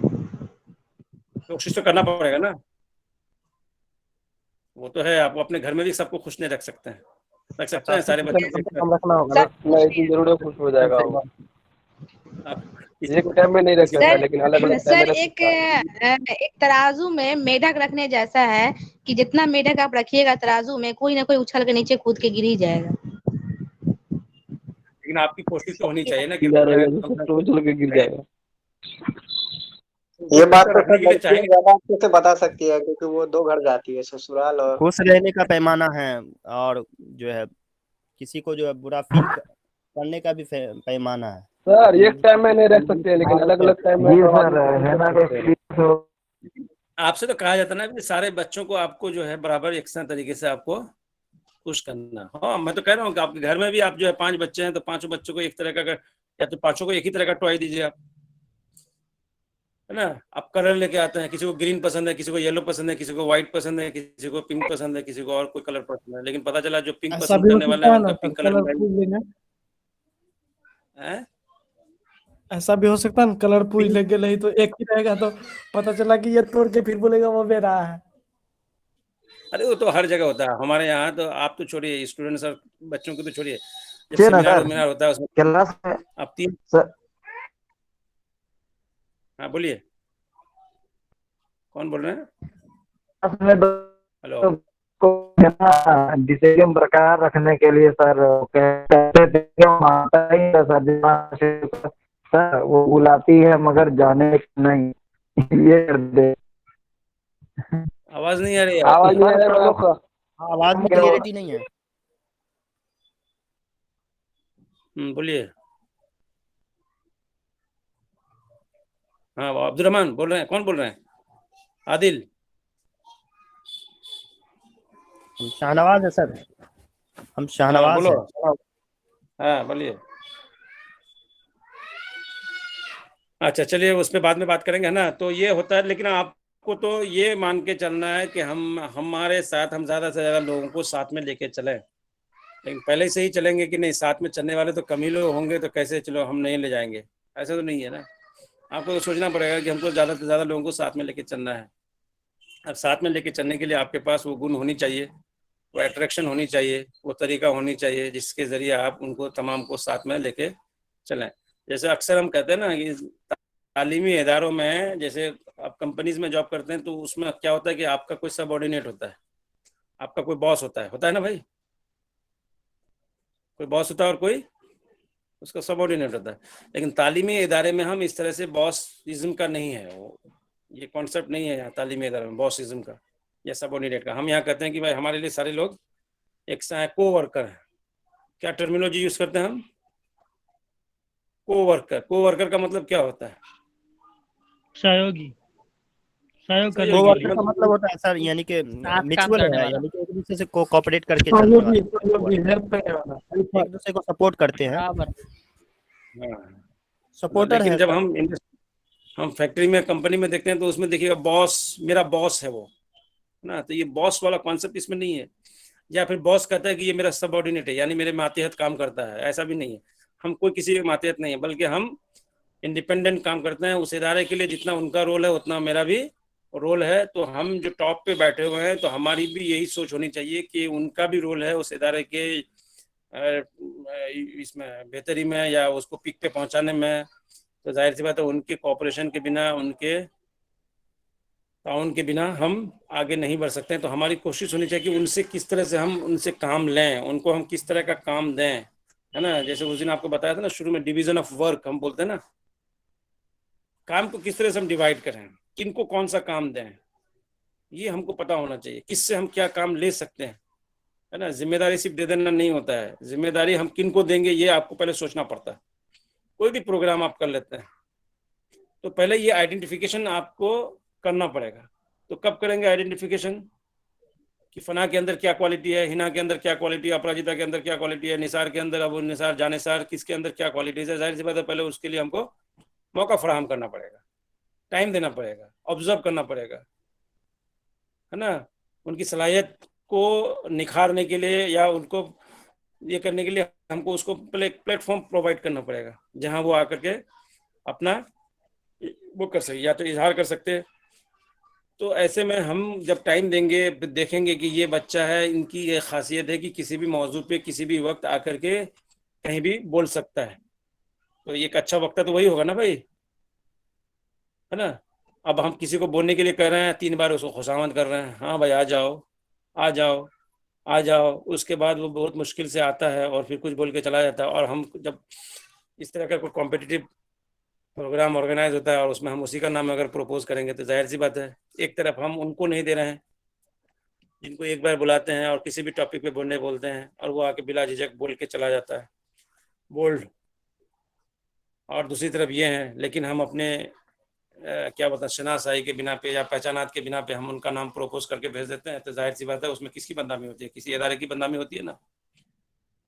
कोशिश तो करना पड़ेगा ना। वो तो है, आप अपने घर में भी सबको खुश नहीं रख सकते हैं। रख सकते हैं सारे बच्चे कम रखना होगा ना, एक दिन जरूर खुश हो जाएगा वो। एक टाइम में नहीं रखेगा, लेकिन अलग अलग टाइम में रख सकता है। एक तराजू में मेढक रखने जैसा है कि जितना मेढक आप रखिएगा तराजू में, कोई ना कोई उछल के नीचे कूद के गिर ही जाएगा। लेकिन आपकी कोशिश तो होनी चाहिए ना कि उछल के गिर जाएगा। ये बात तो ज्यादा अच्छे से बता सकती है, क्योंकि वो दो घर जाती है, ससुराल और। खुश रहने का पैमाना है, और जो है किसी को जो है बुरा फील करने का भी पैमाना है। सर एक टाइम में नहीं रख सकते, लेकिन अलग अलग टाइम में आपसे तो कहा जाता है ना कि सारे बच्चों को आपको जो है बराबर एक तरीके से आपको खुश करना। हाँ, मैं तो कह रहा हूँ कि आपके घर में भी आप जो है 5 बच्चे हैं तो 5 बच्चों को एक तरह का, या तो 5 को एक ही तरह का टॉय दीजिए आप, है ना। आप कलर लेके आते हैं, किसी को ग्रीन पसंद है, किसी को येलो पसंद है, किसी को व्हाइट पसंद है, किसी को पिंक पसंद है, किसी को और कोई कलर पसंद है, लेकिन पता चला जो पिंक पसंद करने वाला है उनका पिंक कलर है। ऐसा भी हो सकता है ना, कलर पूरी लग गई तो एक ही रहेगा, तो पता चला कि ये तोड़ के फिर बोलेगा वो मेरा है। अरे वो तो हर जगह होता है हमारे यहाँ। तो आप तो छोड़िए, स्टूडेंट्स और बच्चों को तो छोड़िए, जब सेमिनार होता है उसमें आप 3। हाँ बोलिए। कौन बोल रहे हैं? में हेलो, को है ना डिसिप्लिन बरकरार रखने के लिए सर कहते थे कि वो मानता ही है सर, सर वो बुलाती है मगर जाने नहीं, ये कर दे। आवाज नहीं आ रही है आवाज आपकी। नहीं आ रहा है हम लोग का। आवाज में क्लियरिटी नहीं है। बोलिए। हाँ, अब्दुल रहमान बोल रहे हैं। कौन बोल रहे हैं? आदिल? हम शाहनवाज है सर, हम हाँ, शाहनवाज बोलो। है। हाँ, बोलिए। अच्छा, चलिए उस पे बाद में बात करेंगे, है ना। तो ये होता है, लेकिन आपको तो ये मान के चलना है कि हमारे साथ हम ज्यादा से ज्यादा लोगों को साथ में लेके चलें। लेकिन पहले से ही चलेंगे कि नहीं, साथ में चलने वाले तो कम ही लोग होंगे, तो कैसे चलो हम नहीं ले जाएंगे? ऐसा तो नहीं है ना। आपको तो सोचना पड़ेगा कि हमको ज्यादा से ज्यादा लोगों को साथ में लेके चलना है। अब साथ में लेके चलने के लिए आपके पास वो गुण होनी चाहिए, वो अट्रैक्शन होनी चाहिए, वो तरीका होनी चाहिए जिसके जरिए आप उनको तमाम को साथ में लेके चलें। जैसे अक्सर हम कहते हैं ना कि तालीमी इदारों में, जैसे आप कंपनीज में जॉब करते हैं, तो उसमें क्या होता है कि आपका कोई सबऑर्डिनेट होता है, आपका कोई बॉस होता है ना भाई। कोई बॉस होता है और कोई उसका सबऑर्डिनेट होता है। लेकिन तालीमी इदारे में हम इस तरह से बॉसिज्म का नहीं है, वो ये कॉन्सेप्ट नहीं है यहाँ तालीमी इदारे में बॉसिज्म का या सबऑर्डिनेट का। हम यहाँ कहते हैं कि भाई हमारे लिए सारे लोग एक को वर्कर है। क्या टर्मिनोलॉजी यूज करते हैं हम? को वर्कर का मतलब क्या होता है? सहयोगी, सहयोग करने को के वर्कर लिए। का मतलब होता है सर, यानी कि काम म्यूचुअल करने है, वाला। यानी कि एक दूसरे से कोऑपरेट करके चलने वाला, हेल्प करने वाला। एक दूसरे को सपोर्ट करते हैं, बराबर। हाँ। सपोर्टर लेकिन है जब सर। हम फैक्ट्री में, कंपनी में देखते हैं, तो उसमें देखिएगा बॉस मेरा बॉस है वो ना, तो ये बॉस वाला कॉन्सेप्ट इसमें नहीं है। या फिर बॉस कहता है कि ये मेरा सबऑर्डिनेट है, यानी मेरे मातहत काम करता है, ऐसा भी नहीं है। हम कोई किसी के मातहत नहीं है, बल्कि हम इंडिपेंडेंट काम करते हैं। उस इदारे के लिए जितना उनका रोल है उतना मेरा भी रोल है। तो हम जो टॉप पे बैठे हुए हैं, तो हमारी भी यही सोच होनी चाहिए कि उनका भी रोल है उस इदारे के इसमें बेहतरी में या उसको पीक पे पहुंचाने में। तो जाहिर सी बात है उनके कॉपरेशन के बिना, उनके ताउन के बिना हम आगे नहीं बढ़ सकते हैं। तो हमारी कोशिश होनी चाहिए कि उनसे किस तरह से हम उनसे काम लें, उनको हम किस तरह का काम दें, है ना। जैसे उस दिन आपको बताया था ना शुरू में, डिवीजन ऑफ वर्क हम बोलते हैं ना, काम को किस तरह से हम डिवाइड करें, किनको कौन सा काम दें, ये हमको पता होना चाहिए। किससे हम क्या काम ले सकते हैं, है ना। जिम्मेदारी सिर्फ दे देना नहीं होता है, जिम्मेदारी हम किनको देंगे ये आपको पहले सोचना पड़ता है। कोई भी प्रोग्राम आप कर लेते हैं तो पहले ये आइडेंटिफिकेशन आपको करना पड़ेगा। तो कब करेंगे आइडेंटिफिकेशन कि फना के अंदर क्या क्वालिटी है, हिना के अंदर क्या क्वालिटी है, अपराजिता के अंदर क्या क्वालिटी है, निसार के अंदर, अब निसार जानेसार किसके अंदर क्या क्वालिटीज है। जाहिर सी बात है पहले उसके लिए हमको मौका फराहम करना पड़ेगा, टाइम देना पड़ेगा, ऑब्जर्व करना पड़ेगा, है ना। उनकी सलाहियत को निखारने के लिए या उनको ये करने के लिए हमको उसको पहले एक प्लेटफॉर्म प्रोवाइड करना पड़ेगा जहां वो आकर के अपना वो कर सके, या तो इजहार कर सकते हैं। तो ऐसे में हम जब टाइम देंगे, देखेंगे कि ये बच्चा है, इनकी ये खासियत है कि किसी भी मौजू पे किसी भी वक्त आकर के कहीं भी बोल सकता है, तो ये एक अच्छा वक्ता तो वही होगा ना भाई, है ना। अब हम किसी को बोलने के लिए कह रहे हैं, 3 बार उसको खुशामद कर रहे हैं, हाँ भाई आ जाओ आ जाओ आ जाओ, उसके बाद वो बहुत मुश्किल से आता है और फिर कुछ बोल के चला जाता है। और हम जब इस तरह का कोई कॉम्पिटिटिव प्रोग्राम ऑर्गेनाइज होता है और उसमें हम उसी का नाम अगर प्रपोज करेंगे, तो जाहिर सी बात है एक तरफ हम उनको नहीं दे रहे हैं जिनको एक बार बुलाते हैं और किसी भी टॉपिक पे बोलते हैं और वो आके बिला झिझक बोल के चला जाता है, बोल्ड। और दूसरी तरफ ये हैं, लेकिन हम अपने क्या बताएं, शनासाई के बिना पे या पहचानात के बिना पे हम उनका नाम प्रपोज करके भेज देते हैं। तो जाहिर सी बात है उसमें किसकी बदनामी होती है? किसी इदारे की बदनामी होती है ना।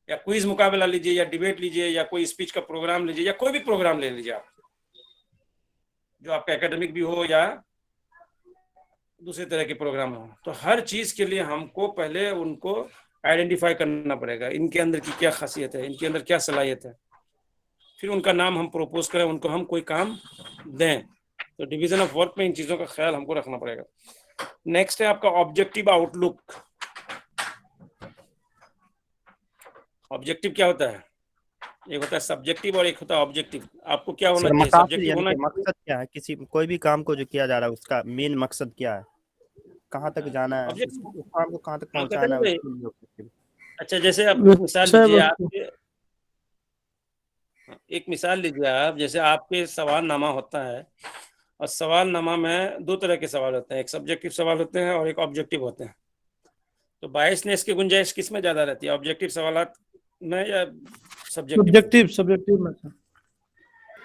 या क्विज मुकाबला लीजिए, या डिबेट लीजिए, या कोई स्पीच का प्रोग्राम लीजिए, या कोई भी प्रोग्राम ले लीजिए आप, जो आपका एकेडमिक भी हो या दूसरे तरह के प्रोग्राम हो। तो हर चीज के लिए हमको पहले उनको आइडेंटिफाई करना पड़ेगा, इनके अंदर की क्या खासियत है, इनके अंदर क्या सलाहियत है, फिर उनका नाम हम प्रपोज करें, उनको हम कोई काम दें। तो डिवीजन ऑफ वर्क में इन चीजों का ख्याल हमको रखना पड़ेगा। नेक्स्ट है आपका ऑब्जेक्टिव आउटलुक। ऑब्जेक्टिव क्या होता है? एक होता है सब्जेक्टिव और एक होता है ऑब्जेक्टिव। आपको क्या होना सर चाहिए? मकासद सब्जेक्टिव यानी होना कि चाहिए। मकसद क्या है, किसी कोई भी काम को जो किया जा रहा है उसका मेन मकसद क्या है, कहाँ तक जाना है, उस ऑब्जेक्टिव काम को कहाँ तक हम कहते हैं पहुँचाना ना है, भाई। उसके लिए objective। अच्छा, जैसे आप एक मिसाल विषय लीजिए, वस्तु। आपके एक मिसाल लीजिए आप, जैसे आपके सवालनामा होता है, और सवालनामा में दो तरह के सवाल होते हैं, एक सब्जेक्टिव सवाल होते हैं और एक ऑब्जेक्टिव होते हैं। तो बायसनेस की गुंजाइश किस में ज्यादा रहती है, ऑब्जेक्टिव सवालात में या सब्जेक्टिव में? सब्जेक्टिव में सर।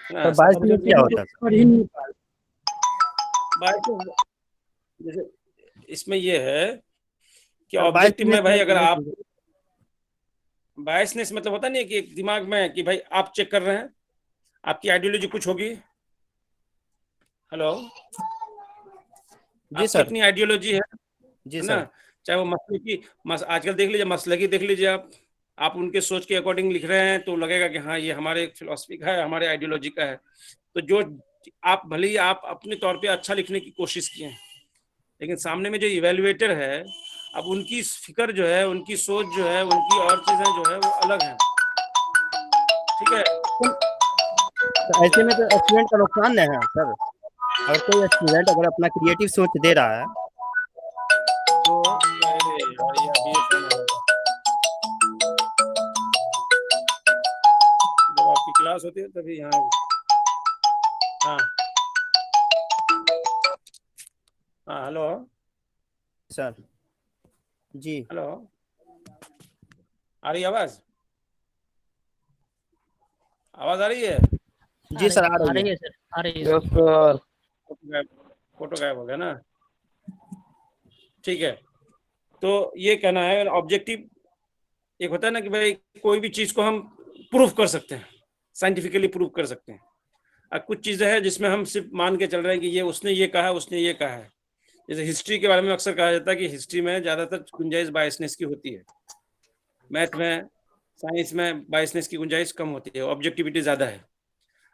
है ना? सर बाईस में सब्जेक्टिव क्या में होता है सर? पढ़ ही नहीं पाए। बायसनेस जैसे इसमें ये है कि सर ऑब्जेक्टिव में भाई अगर आप बाईस बायसनेस मतलब होता नहीं है कि एक दिमाग में कि भाई आप चेक कर रहे हैं, आपकी आइडियोलॉजी कुछ होगी। हेलो, जी आपकी सर। अपनी आइडियोलॉजी है जी ना? सर। चाहे वो मसले की आजकल देख लीजिए, मसले की देख लीजिए आप उनके सोच के अकॉर्डिंग लिख रहे हैं तो लगेगा कि हाँ ये हमारे फिलोसफी का है, हमारे आइडियोलॉजी का है। तो जो आप भले ही आप अपने तौर पे अच्छा लिखने की कोशिश किए हैं, लेकिन सामने में जो इवेल्युएटर है, अब उनकी फिक्र जो है, उनकी सोच जो है, उनकी और चीजें जो है वो अलग है। ठीक है। तो ऐसे में तो स्टूडेंट का नुकसान नहीं है सर, अगर कोई स्टूडेंट अगर अपना क्रिएटिव सोच दे रहा है तो अरे यार, ये अभी ये फोन आ रहा था। जब आपकी क्लास होती है तभी यहाँ। हाँ हाँ, हेलो सर। जी हेलो, आ रही आवाज? आवाज आ रही है? जी सर, आ आ रही रही है। है सर, आ रही है यस सर। सर। फोटो गायब हो गया ना? ठीक है। तो ये कहना है ऑब्जेक्टिव, एक होता है ना कि भाई कोई भी चीज को हम प्रूफ कर सकते हैं, साइंटिफिकली प्रूफ कर सकते हैं। अब कुछ चीजें हैं जिसमें हम सिर्फ मान के चल रहे हैं कि ये उसने ये कहा, उसने ये कहा है। जैसे हिस्ट्री के बारे में अक्सर कहा जाता है कि हिस्ट्री में ज्यादातर गुंजाइश बायसनेस की होती है, मैथ में साइंस में बायसनेस की गुंजाइश कम होती है, ऑब्जेक्टिविटी ज्यादा है।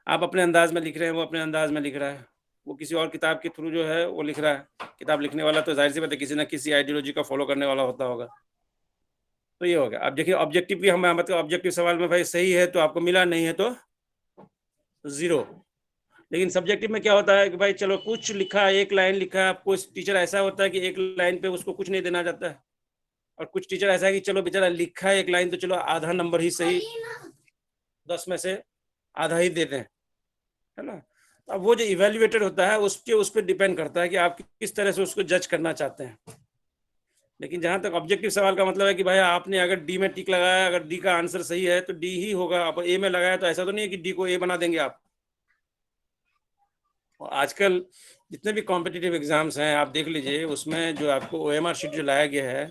आप अपने अंदाज में लिख रहे हैं, वो अपने अंदाज में लिख रहा है, वो किसी और किताब के थ्रू जो है वो लिख रहा है। किताब लिखने वाला तो जाहिर सी बात है किसी ना किसी आइडियोलॉजी का फॉलो करने वाला होता होगा। तो ये हो गया। अब देखिए ऑब्जेक्टिव भी हम मतलब ऑब्जेक्टिव सवाल में भाई सही है तो आपको मिला, नहीं है तो जीरो। लेकिन सब्जेक्टिव में क्या होता है कि भाई चलो कुछ लिखा, एक लाइन लिखा, आपको टीचर ऐसा होता है कि एक लाइन पे उसको कुछ नहीं देना चाहता है, और कुछ टीचर ऐसा है कि चलो बेचारा लिखा है एक लाइन तो चलो आधा नंबर ही सही, 10 में से आधा ही देते हैं, है ना? अब वो जो इवेल्युएटर होता है उसके उस पर डिपेंड करता है कि आप किस तरह से उसको जज करना चाहते हैं। लेकिन जहां तक ऑब्जेक्टिव सवाल का मतलब है कि भाई आपने अगर डी में टिक लगाया, अगर डी का आंसर सही है तो डी ही होगा, आप ए में लगाया तो ऐसा तो नहीं है कि डी को ए बना देंगे आप। और आजकल जितने भी कॉम्पिटिटिव एग्जाम्स हैं आप देख लीजिए, उसमें जो आपको ओएमआर शीट जो लाया गया है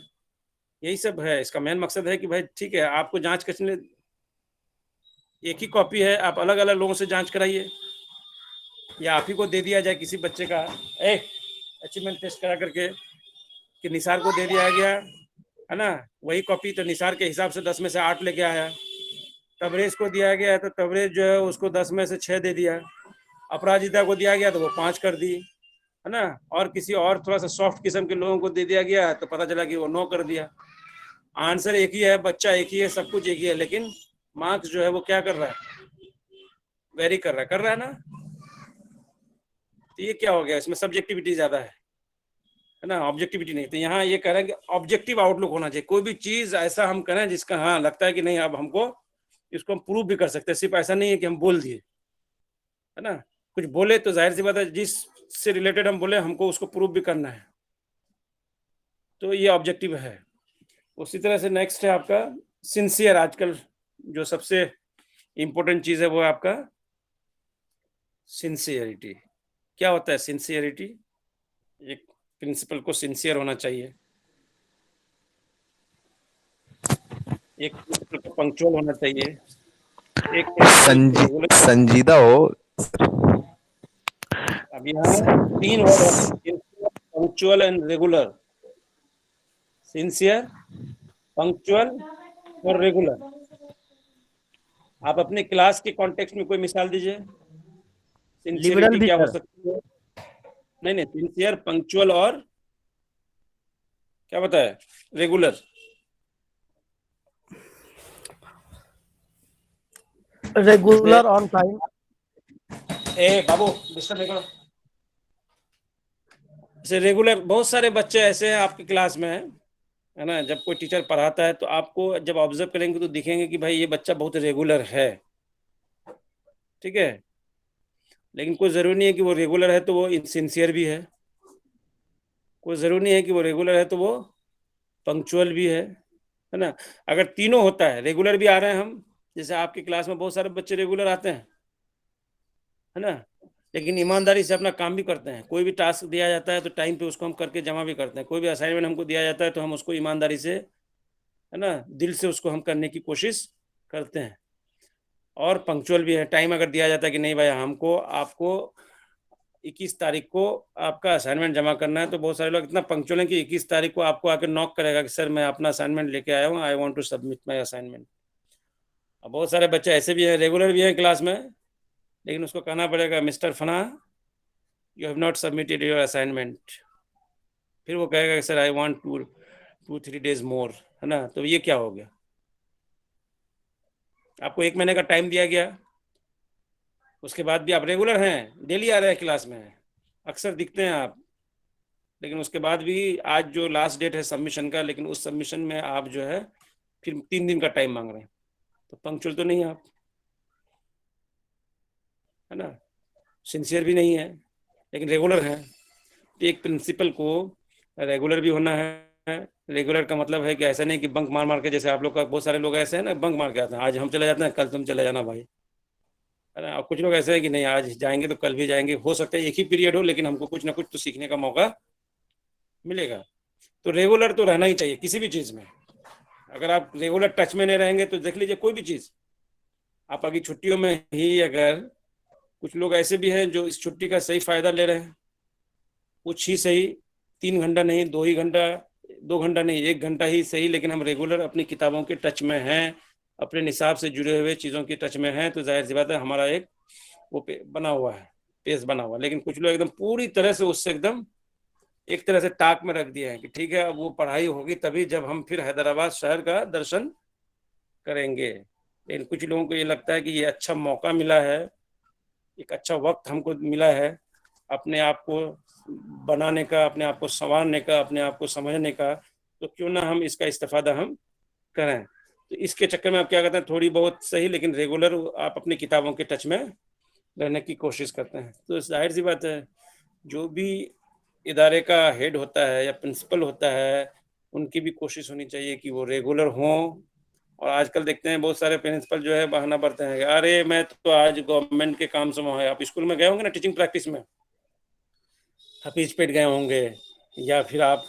यही सब है। इसका मेन मकसद है कि भाई ठीक है, आपको जांच करने, एक ही कॉपी है, आप अलग अलग लोगों से जांच कराइए, या आप ही को दे दिया जाए किसी बच्चे का अचीवमेंट टेस्ट करा करके कि निसार को दे दिया गया है ना, वही कॉपी तो निसार के हिसाब से 10 में से 8 लेके आया। तबरेज को दिया गया तो तबरेज जो है उसको 10 में से 6 दे दिया। अपराजिता को दिया गया तो वो 5 कर दी, है ना? और किसी और थोड़ा सा सॉफ्ट किस्म के लोगों को दे दिया गया तो पता चला कि वो 9 कर दिया। आंसर एक ही है, बच्चा एक ही है, सब कुछ एक ही है, लेकिन मार्क्स जो है वो क्या कर रहा है, वेरी कर रहा है ना? तो ये क्या हो गया, इसमें सब्जेक्टिविटी ज्यादा है ना, ऑब्जेक्टिविटी नहीं। तो यहाँ ये कह रहे हैं कि ऑब्जेक्टिव आउटलुक होना चाहिए। कोई भी चीज ऐसा हम करें जिसका हाँ लगता है कि नहीं अब हमको इसको हम प्रूव भी कर सकते हैं, सिर्फ ऐसा नहीं है कि हम बोल दिए, है ना? कुछ बोले तो जाहिर सी बात है जिस से रिलेटेड हम बोले हमको उसको प्रूव भी करना है, तो ये ऑब्जेक्टिव है। उसी तरह से नेक्स्ट है आपका सिंसियर। आजकल जो सबसे इंपॉर्टेंट चीज है वो है आपका सिंसियरिटी। क्या होता है सिंसियरिटी? एक प्रिंसिपल को सिंसियर होना चाहिए, एक प्रिंसिपल को पंक्चुअल होना चाहिए, एक संजीदा हो। अब यहाँ 3 वर्ड है, punctual and regular. Sincere, punctual और रेगुलर। आप अपने क्लास के कॉन्टेक्स्ट में कोई मिसाल दीजिए, सिंसियरिटी क्या हो सकती है? नहीं, सिंसियर, पंक्चुअल और क्या बताया, regular. Regular on time. A Babu disturb नहीं करो। जैसे रेगुलर, बहुत सारे बच्चे ऐसे हैं आपकी क्लास में है ना, जब कोई टीचर पढ़ाता है तो आपको जब ऑब्जर्व करेंगे तो दिखेंगे कि भाई ये बच्चा बहुत रेगुलर है, ठीक है। लेकिन कोई जरूरी नहीं है कि वो रेगुलर है तो वो सिंसियर भी है, कोई जरूरी नहीं है कि वो रेगुलर है तो वो पंक्चुअल भी है ना। अगर तीनों होता है, रेगुलर भी आ रहे हैं हम, जैसे आपकी क्लास में बहुत सारे बच्चे रेगुलर आते हैं है ना, लेकिन ईमानदारी से अपना काम भी करते हैं। कोई भी टास्क दिया जाता है तो टाइम पे उसको हम करके जमा भी करते हैं। कोई भी असाइनमेंट हमको दिया जाता है तो हम उसको ईमानदारी से है ना, दिल से उसको हम करने की कोशिश करते हैं। और पंक्चुअल भी है, टाइम अगर दिया जाता है कि नहीं भाई हमको आपको 21 तारीख को आपका असाइनमेंट जमा करना है, तो बहुत सारे लोग इतना पंक्चुअल हैं कि 21 तारीख को आपको आकर नॉक करेगा कि सर मैं अपना असाइनमेंट लेके आया हूँ, I want to submit my assignment. अब बहुत सारे बच्चे ऐसे भी हैं, रेगुलर भी हैं क्लास में, लेकिन उसको कहना पड़ेगा mister Fana you have not submitted your assignment, फिर वो कहेगा कि sir I want 2-3 days more, है ना। तो ये क्या हो गया, आपको 1 महीने का टाइम दिया गया, उसके बाद भी आप रेगुलर हैं, डेली आ रहे हैं क्लास में, अक्सर दिखते हैं आप, लेकिन उसके बाद भी आज जो लास्ट डेट है सबमिशन का, लेकिन उस सबमिशन में आप जो है फिर 3 दिन का टाइम मांग रहे हैं, तो पंक्चुअल तो नहीं आप, है ना, सिंसियर भी नहीं है, लेकिन रेगुलर है। तो एक प्रिंसिपल को रेगुलर भी होना है। रेगुलर का मतलब है कि ऐसा नहीं कि बंक मार मार के, जैसे आप लोग का बहुत सारे लोग ऐसे हैं ना, बंक मार के आते हैं, आज हम चले जाते हैं कल तुम चले जाना भाई, है ना। और कुछ लोग ऐसे हैं कि नहीं आज जाएंगे तो कल भी जाएंगे, हो सकता है एक ही पीरियड हो लेकिन हमको कुछ ना कुछ तो सीखने का मौका मिलेगा। तो रेगुलर तो रहना ही चाहिए किसी भी चीज में। अगर आप रेगुलर टच में नहीं रहेंगे तो देख लीजिए कोई भी चीज, आप अभी छुट्टियों में ही, अगर कुछ लोग ऐसे भी हैं जो इस छुट्टी का सही फायदा ले रहे हैं, कुछ ही सही 3 घंटा नहीं 2 ही घंटा, 2 घंटा नहीं 1 घंटा ही सही, लेकिन हम रेगुलर अपनी किताबों के टच में हैं, अपने निसाब से जुड़े हुए चीज़ों की टच में हैं, तो जाहिर सी बात है हमारा एक वो बना हुआ है, पेस बना हुआ है। लेकिन कुछ लोग एकदम पूरी तरह से उससे एकदम एक तरह से ताक में रख दिए हैं कि ठीक है अब वो पढ़ाई होगी तभी जब हम फिर हैदराबाद शहर का दर्शन करेंगे। लेकिन कुछ लोगों को ये लगता है कि ये अच्छा मौका मिला है, एक अच्छा वक्त हमको मिला है अपने आप को बनाने का, अपने आप को संवारने का, अपने आप को समझने का, तो क्यों ना हम इसका इस्तेफादा हम करें। तो इसके चक्कर में आप क्या करते हैं, थोड़ी बहुत सही लेकिन रेगुलर आप अपनी किताबों के टच में रहने की कोशिश करते हैं। तो जाहिर सी बात है जो भी इदारे का हेड होता है या प्रिंसिपल होता है, उनकी भी कोशिश होनी चाहिए कि वो रेगुलर हों। और आजकल देखते हैं बहुत सारे प्रिंसिपल जो है बहाना बरते हैं, अरे मैं तो आज गवर्नमेंट के काम से वहाँ है। आप स्कूल में गए होंगे ना टीचिंग प्रैक्टिस में, हफीज पेट गए होंगे, या फिर आप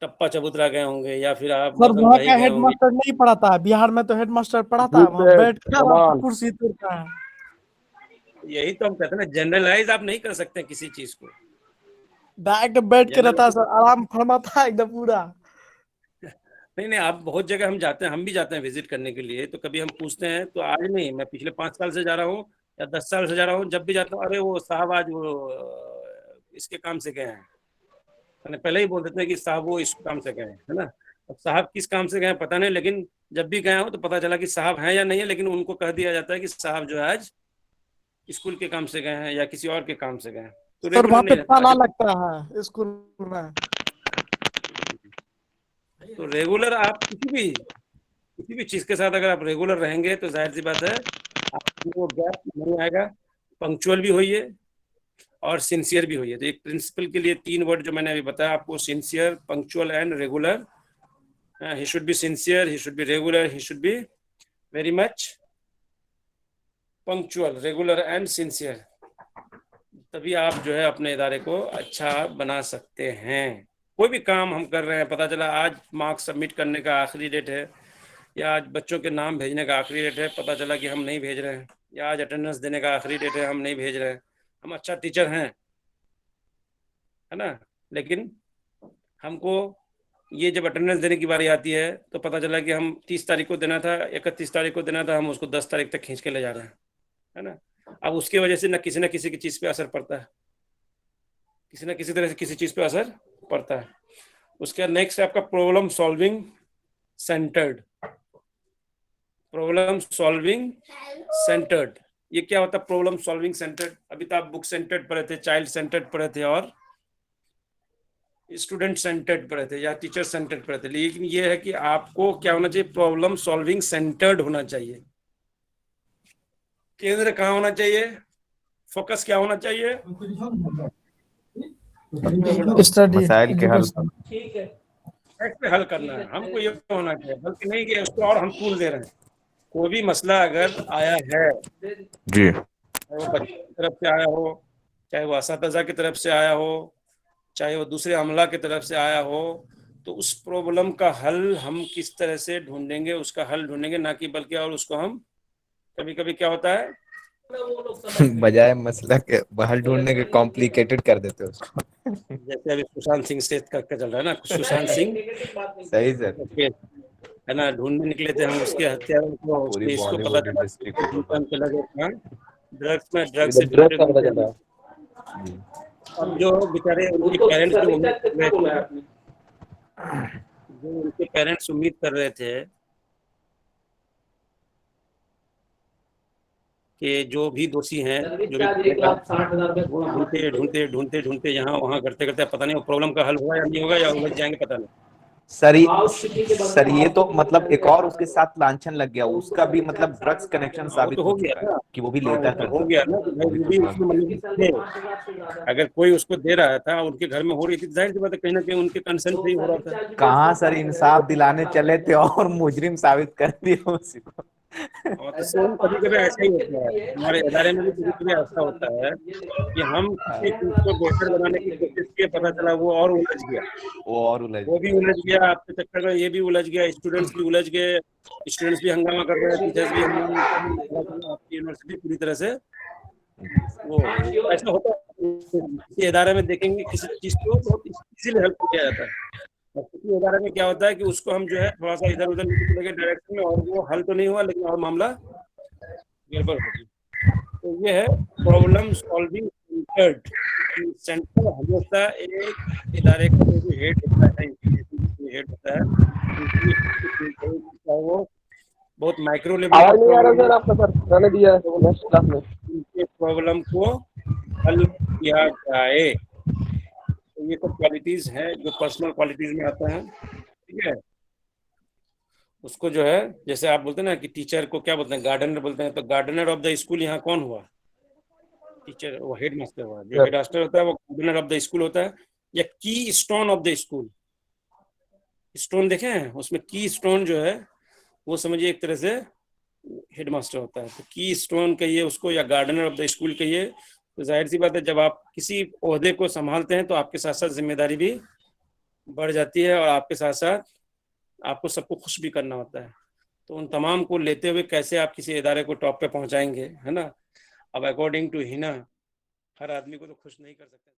टप्पा चबूतरा गए होंगे, या फिर आप सर मदन वहाँ भाई का गए हेड होंगे। मास्टर नहीं पढ़ाता है, बिहार में तो हेड मास्टर पढ़ाता है, वहाँ बैठ कर कमान कुर्सी तोड़ता है। यही तो हम कहते हैं ना, जनरलाइज आप नहीं कर सकते किसी चीज को। डायरेक्ट बैठ के रहता है जनरल सर, आराम फरमाता है एकदम पूरा। नहीं नहीं, आप बहुत जगह हम जाते हैं, हम भी जाते हैं विजिट करने के लिए, तो कभी हम पूछते हैं, तो आज नहीं, मैं पिछले 5 साल से जा रहा हूँ या 10 साल से जा रहा हूँ, जब भी जाता हूँ अरे वो साहब आज वो इसके काम से गए हैं, मैंने पहले ही बोल देते हैं कि साहब वो इस काम से गए हैं, है ना। अब साहब किस काम से गए हैं पता नहीं, लेकिन जब भी गया हूँ तो पता चला कि साहब हैं या नहीं है, लेकिन उनको कह दिया जाता है कि साहब जो है आज स्कूल के काम से गए हैं या किसी और के काम से गए हैं। तो सर वहाँ रेगुलर पे नहीं रहता ताला आगे। लगता है स्कूल में। तो रेगुलर आप किसी भी चीज के साथ अगर आप रेगुलर रहेंगे तो जाहिर सी बात है आपको गैप नहीं आएगा। पंक्चुअल भी होइए और सिंसियर भी होइए। तो एक प्रिंसिपल के लिए 3 वर्ड जो मैंने अभी बताया आपको, sincere, punctual and regular. He should be sincere, he should be regular, he should be very much punctual, regular and sincere. तभी आप जो है अपने इदारे को अच्छा बना सकते हैं। कोई भी काम हम कर रहे हैं, पता चला आज मार्क्स सबमिट करने का आखिरी डेट है, या आज बच्चों के नाम भेजने का आखिरी डेट है, पता चला कि हम नहीं भेज रहे हैं, या आज अटेंडेंस देने का आखिरी डेट है, हम नहीं भेज रहे हैं। हम अच्छा टीचर हैं, है ना, लेकिन हमको ये जब अटेंडेंस देने की बारी आती है तो पता चला कि हम 30 तारीख को देना था, 31 तारीख को देना था, हम उसको 10 तारीख तक खींच के ले जा रहे हैं, है ना। अब उसकी वजह से न किसी की चीज़ पे असर पड़ता है, किसी न किसी तरह से किसी चीज़ पे असर पड़ता है। उसके बाद नेक्स्ट है आपका problem solving centred. Problem solving centred. ये क्या होता है प्रॉब्लम सॉल्विंग सेंटर्ड? अभी तो आप बुक सेंटर्ड पढ़े थे, चाइल्ड सेंटर्ड पढ़े थे और स्टूडेंट सेंटर्ड पढ़े थे या टीचर सेंटर्ड पढ़े थे, लेकिन ये है कि आपको क्या होना चाहिए, प्रॉब्लम सॉल्विंग सेंटर्ड होना चाहिए। केंद्र कहाँ होना चाहिए, फोकस क्या होना चाहिए, स्टडी मसाइल के हल। पे हल करना है हमको, ये होना चाहिए, बल्कि नहीं कि उसको और हम टूल दे रहे हैं। कोई भी मसला अगर आया है, जी, चाहे वो बच्चे की तरफ से आया हो, चाहे वो असातिज़ा की तरफ से आया हो, चाहे वो दूसरे अमला की तरफ से आया हो, तो उस प्रॉब्लम का हल हम किस तरह से ढूंढेंगे, उसका हल ढूंढेंगे, ना कि बल्कि और उसको हम कभी कभी क्या होता है बजाय मसला के हल ढूंढने के कॉम्प्लिकेटेड कर देते हो उसको। जैसे अभी सुशांत सिंह से का चल रहा है ना, सुशांत सिंह सही सर, केस है ना, ढूंढने निकले थे हम उसके हत्यारों को, पूरी उसके इसको पता बॉलीवुड चला इंडस्ट्री को चला गया ड्रग्स में, ड्रग्स से ड्रग का पता चल रहा है। अब जो बेचारे उनके पेरेंट्स जो उनके पेरेंट्स उम्मीद कर रहे थे कि जो भी दोषी हैं, जो भी ढूंढते ढूंढते ढूंढते ढूंढते यहाँ वहाँ करते करते पता नहीं वो प्रॉब्लम का हल होगा या नहीं होगा, या उलझ जाएंगे पता नहीं। सर ये तो मतलब एक और उसके साथ लांछन लग गया, उसका भी मतलब ड्रग्स कनेक्शन साबित तो हो हो गया चुका है ना, कि वो भी लेता तो हो गया ना, अगर कोई उसको दे रहा था, उनके घर में हो रही थी, जाहिर सी बात है कहीं ना कहीं उनके कंसेंट से ही हो रहा था। कहाँ सर इंसाफ दिलाने चले थे और मुजरिम साबित कर दिया उसी को। और तो सेम कभी कभी ऐसा ही होता है, हमारे इदारे में भी कभी कभी ऐसा होता है कि हम किसी चीज को बेहतर बनाने की कोशिश किए, पता चला वो और उलझ गया, वो भी उलझ गया, आपके चक्कर में ये भी उलझ गया, स्टूडेंट्स भी उलझ गए, स्टूडेंट्स भी हंगामा कर रहे हैं, टीचर्स भी हंगामा कर रहे हैं, आपकी यूनिवर्सिटी पूरी तरह से वो ऐसा होता है। किसी इदारे में देखेंगे किसी चीज को बहुत इजीली हेल्प किया जाता है, और किसी इदारे में क्या होता है कि उसको हम जो है थोड़ा सा इधर उधर लेके डायरेक्शन में, और वो हल तो नहीं हुआ लेकिन और मामला गड़बड़ हो गई। तो ये है प्रॉब्लम सॉल्विंग सेंटर्ड। सेंटर हमेशा एक इदारे का जो भी हेड होता है, हेड होता है, वो बहुत माइक्रो लेवल आवाज नहीं आ रहा सर आपका, सर मैंने दिया है नेक्स्ट क्लास में, उनके प्रॉब्लम को हल किया जाए। तो ये सब क्वालिटीज हैं जो पर्सनल क्वालिटीज में आता है, ठीक है। उसको जो है जैसे आप बोलते हैं ना कि टीचर को क्या बोलते हैं, गार्डनर बोलते हैं, तो गार्डनर ऑफ द स्कूल यहाँ कौन हुआ, टीचर, वो हेड मास्टर हुआ। जो हेड मास्टर होता है वो गार्डनर ऑफ द स्कूल होता है, या की stone of the school. Stone देखे हैं, उसमें की स्टोन जो है वो समझिए एक तरह से हेड मास्टर होता है, तो की स्टोन कहिए उसको या गार्डनर ऑफ द स्कूल कहिए। तो जाहिर सी बात है जब आप किसी ओहदे को संभालते हैं तो आपके साथ साथ जिम्मेदारी भी बढ़ जाती है, और आपके साथ साथ आपको सबको खुश भी करना होता है। तो उन तमाम को लेते हुए कैसे आप किसी इदारे को टॉप पे पहुंचाएंगे, है ना। अब अकॉर्डिंग टू हिना हर आदमी को तो खुश नहीं कर सकते।